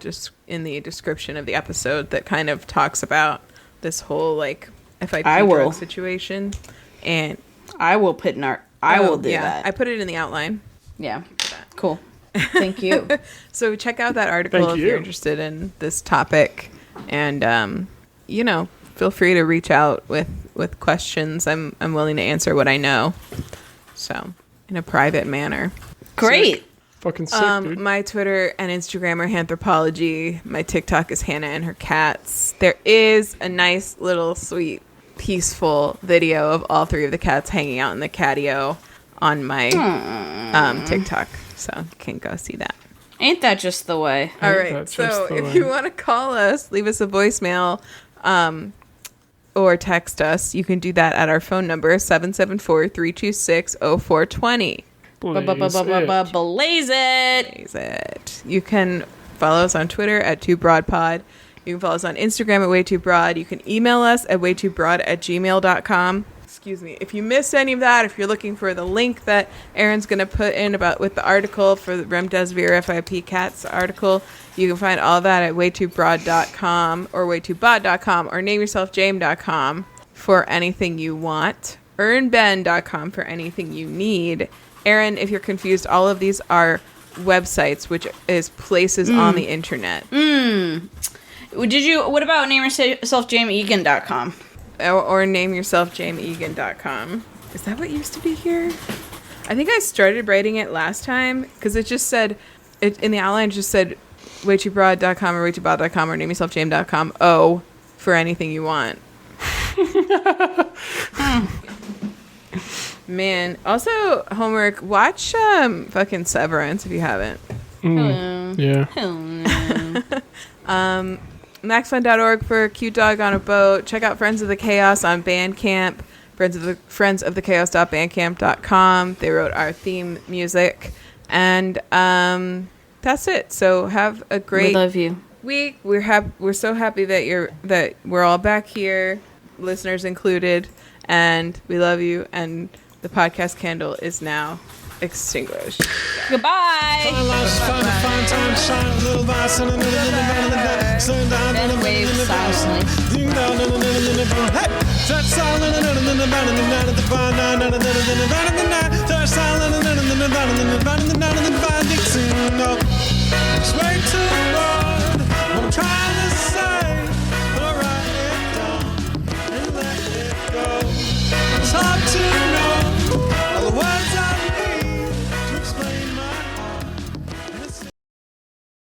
[SPEAKER 4] description of the episode that kind of talks about this whole like FIP drug situation, and
[SPEAKER 1] I will put I will do that.
[SPEAKER 4] I put it in the outline.
[SPEAKER 1] Yeah. Cool. Thank you.
[SPEAKER 4] So check out that article if you're interested in this topic, and feel free to reach out with questions. I'm willing to answer what I know. So in a private manner.
[SPEAKER 1] Great.
[SPEAKER 2] Fucking sick, dude.
[SPEAKER 4] My Twitter and Instagram are Hanthropology. My TikTok is Hannah and her cats. There is a nice little sweet peaceful video of all three of the cats hanging out in the catio on my TikTok, so you can go see that.
[SPEAKER 1] Ain't that just the way?
[SPEAKER 4] All right, so if you want to call us, leave us a voicemail or text us, you can do that at our phone number 774-326-0420.
[SPEAKER 1] Blaze
[SPEAKER 4] it. You can follow us on Twitter at TwoBroadPod. You can follow us on Instagram at WayTooBroad. You can email us at WayTooBroad@gmail.com. Excuse me. If you missed any of that, if you're looking for the link that Erin's going to put in with the article for the Remdesivir FIP Cats article, you can find all that at WayTooBroad.com or WayTooBod.com or NameYourselfJame.com for anything you want. EarnBen.com for anything you need. Erin, if you're confused, all of these are websites, which is places on the internet.
[SPEAKER 1] What about NameYourselfJameEgan.com?
[SPEAKER 4] Or NameYourselfJameEgan.com. Is that what used to be here? I think I started writing it last time because it just said, in the outline, it just said WayTooBroad.com or WayTooBod.com or NameYourselfJame.com. Oh, for anything you want. Man. Also, homework, watch fucking Severance if you haven't.
[SPEAKER 2] Yeah.
[SPEAKER 4] MaxFun.org for a cute dog on a boat. Check out Friends of the Chaos on Bandcamp. Friends of the Chaos.bandcamp.com. They wrote our theme music. And that's it. So have a great
[SPEAKER 1] we love you.
[SPEAKER 4] week. We're so happy that we're all back here, listeners included, and we love you. And the podcast candle is now extinguished.
[SPEAKER 1] Goodbye. Ben waves silently.
[SPEAKER 3] Sway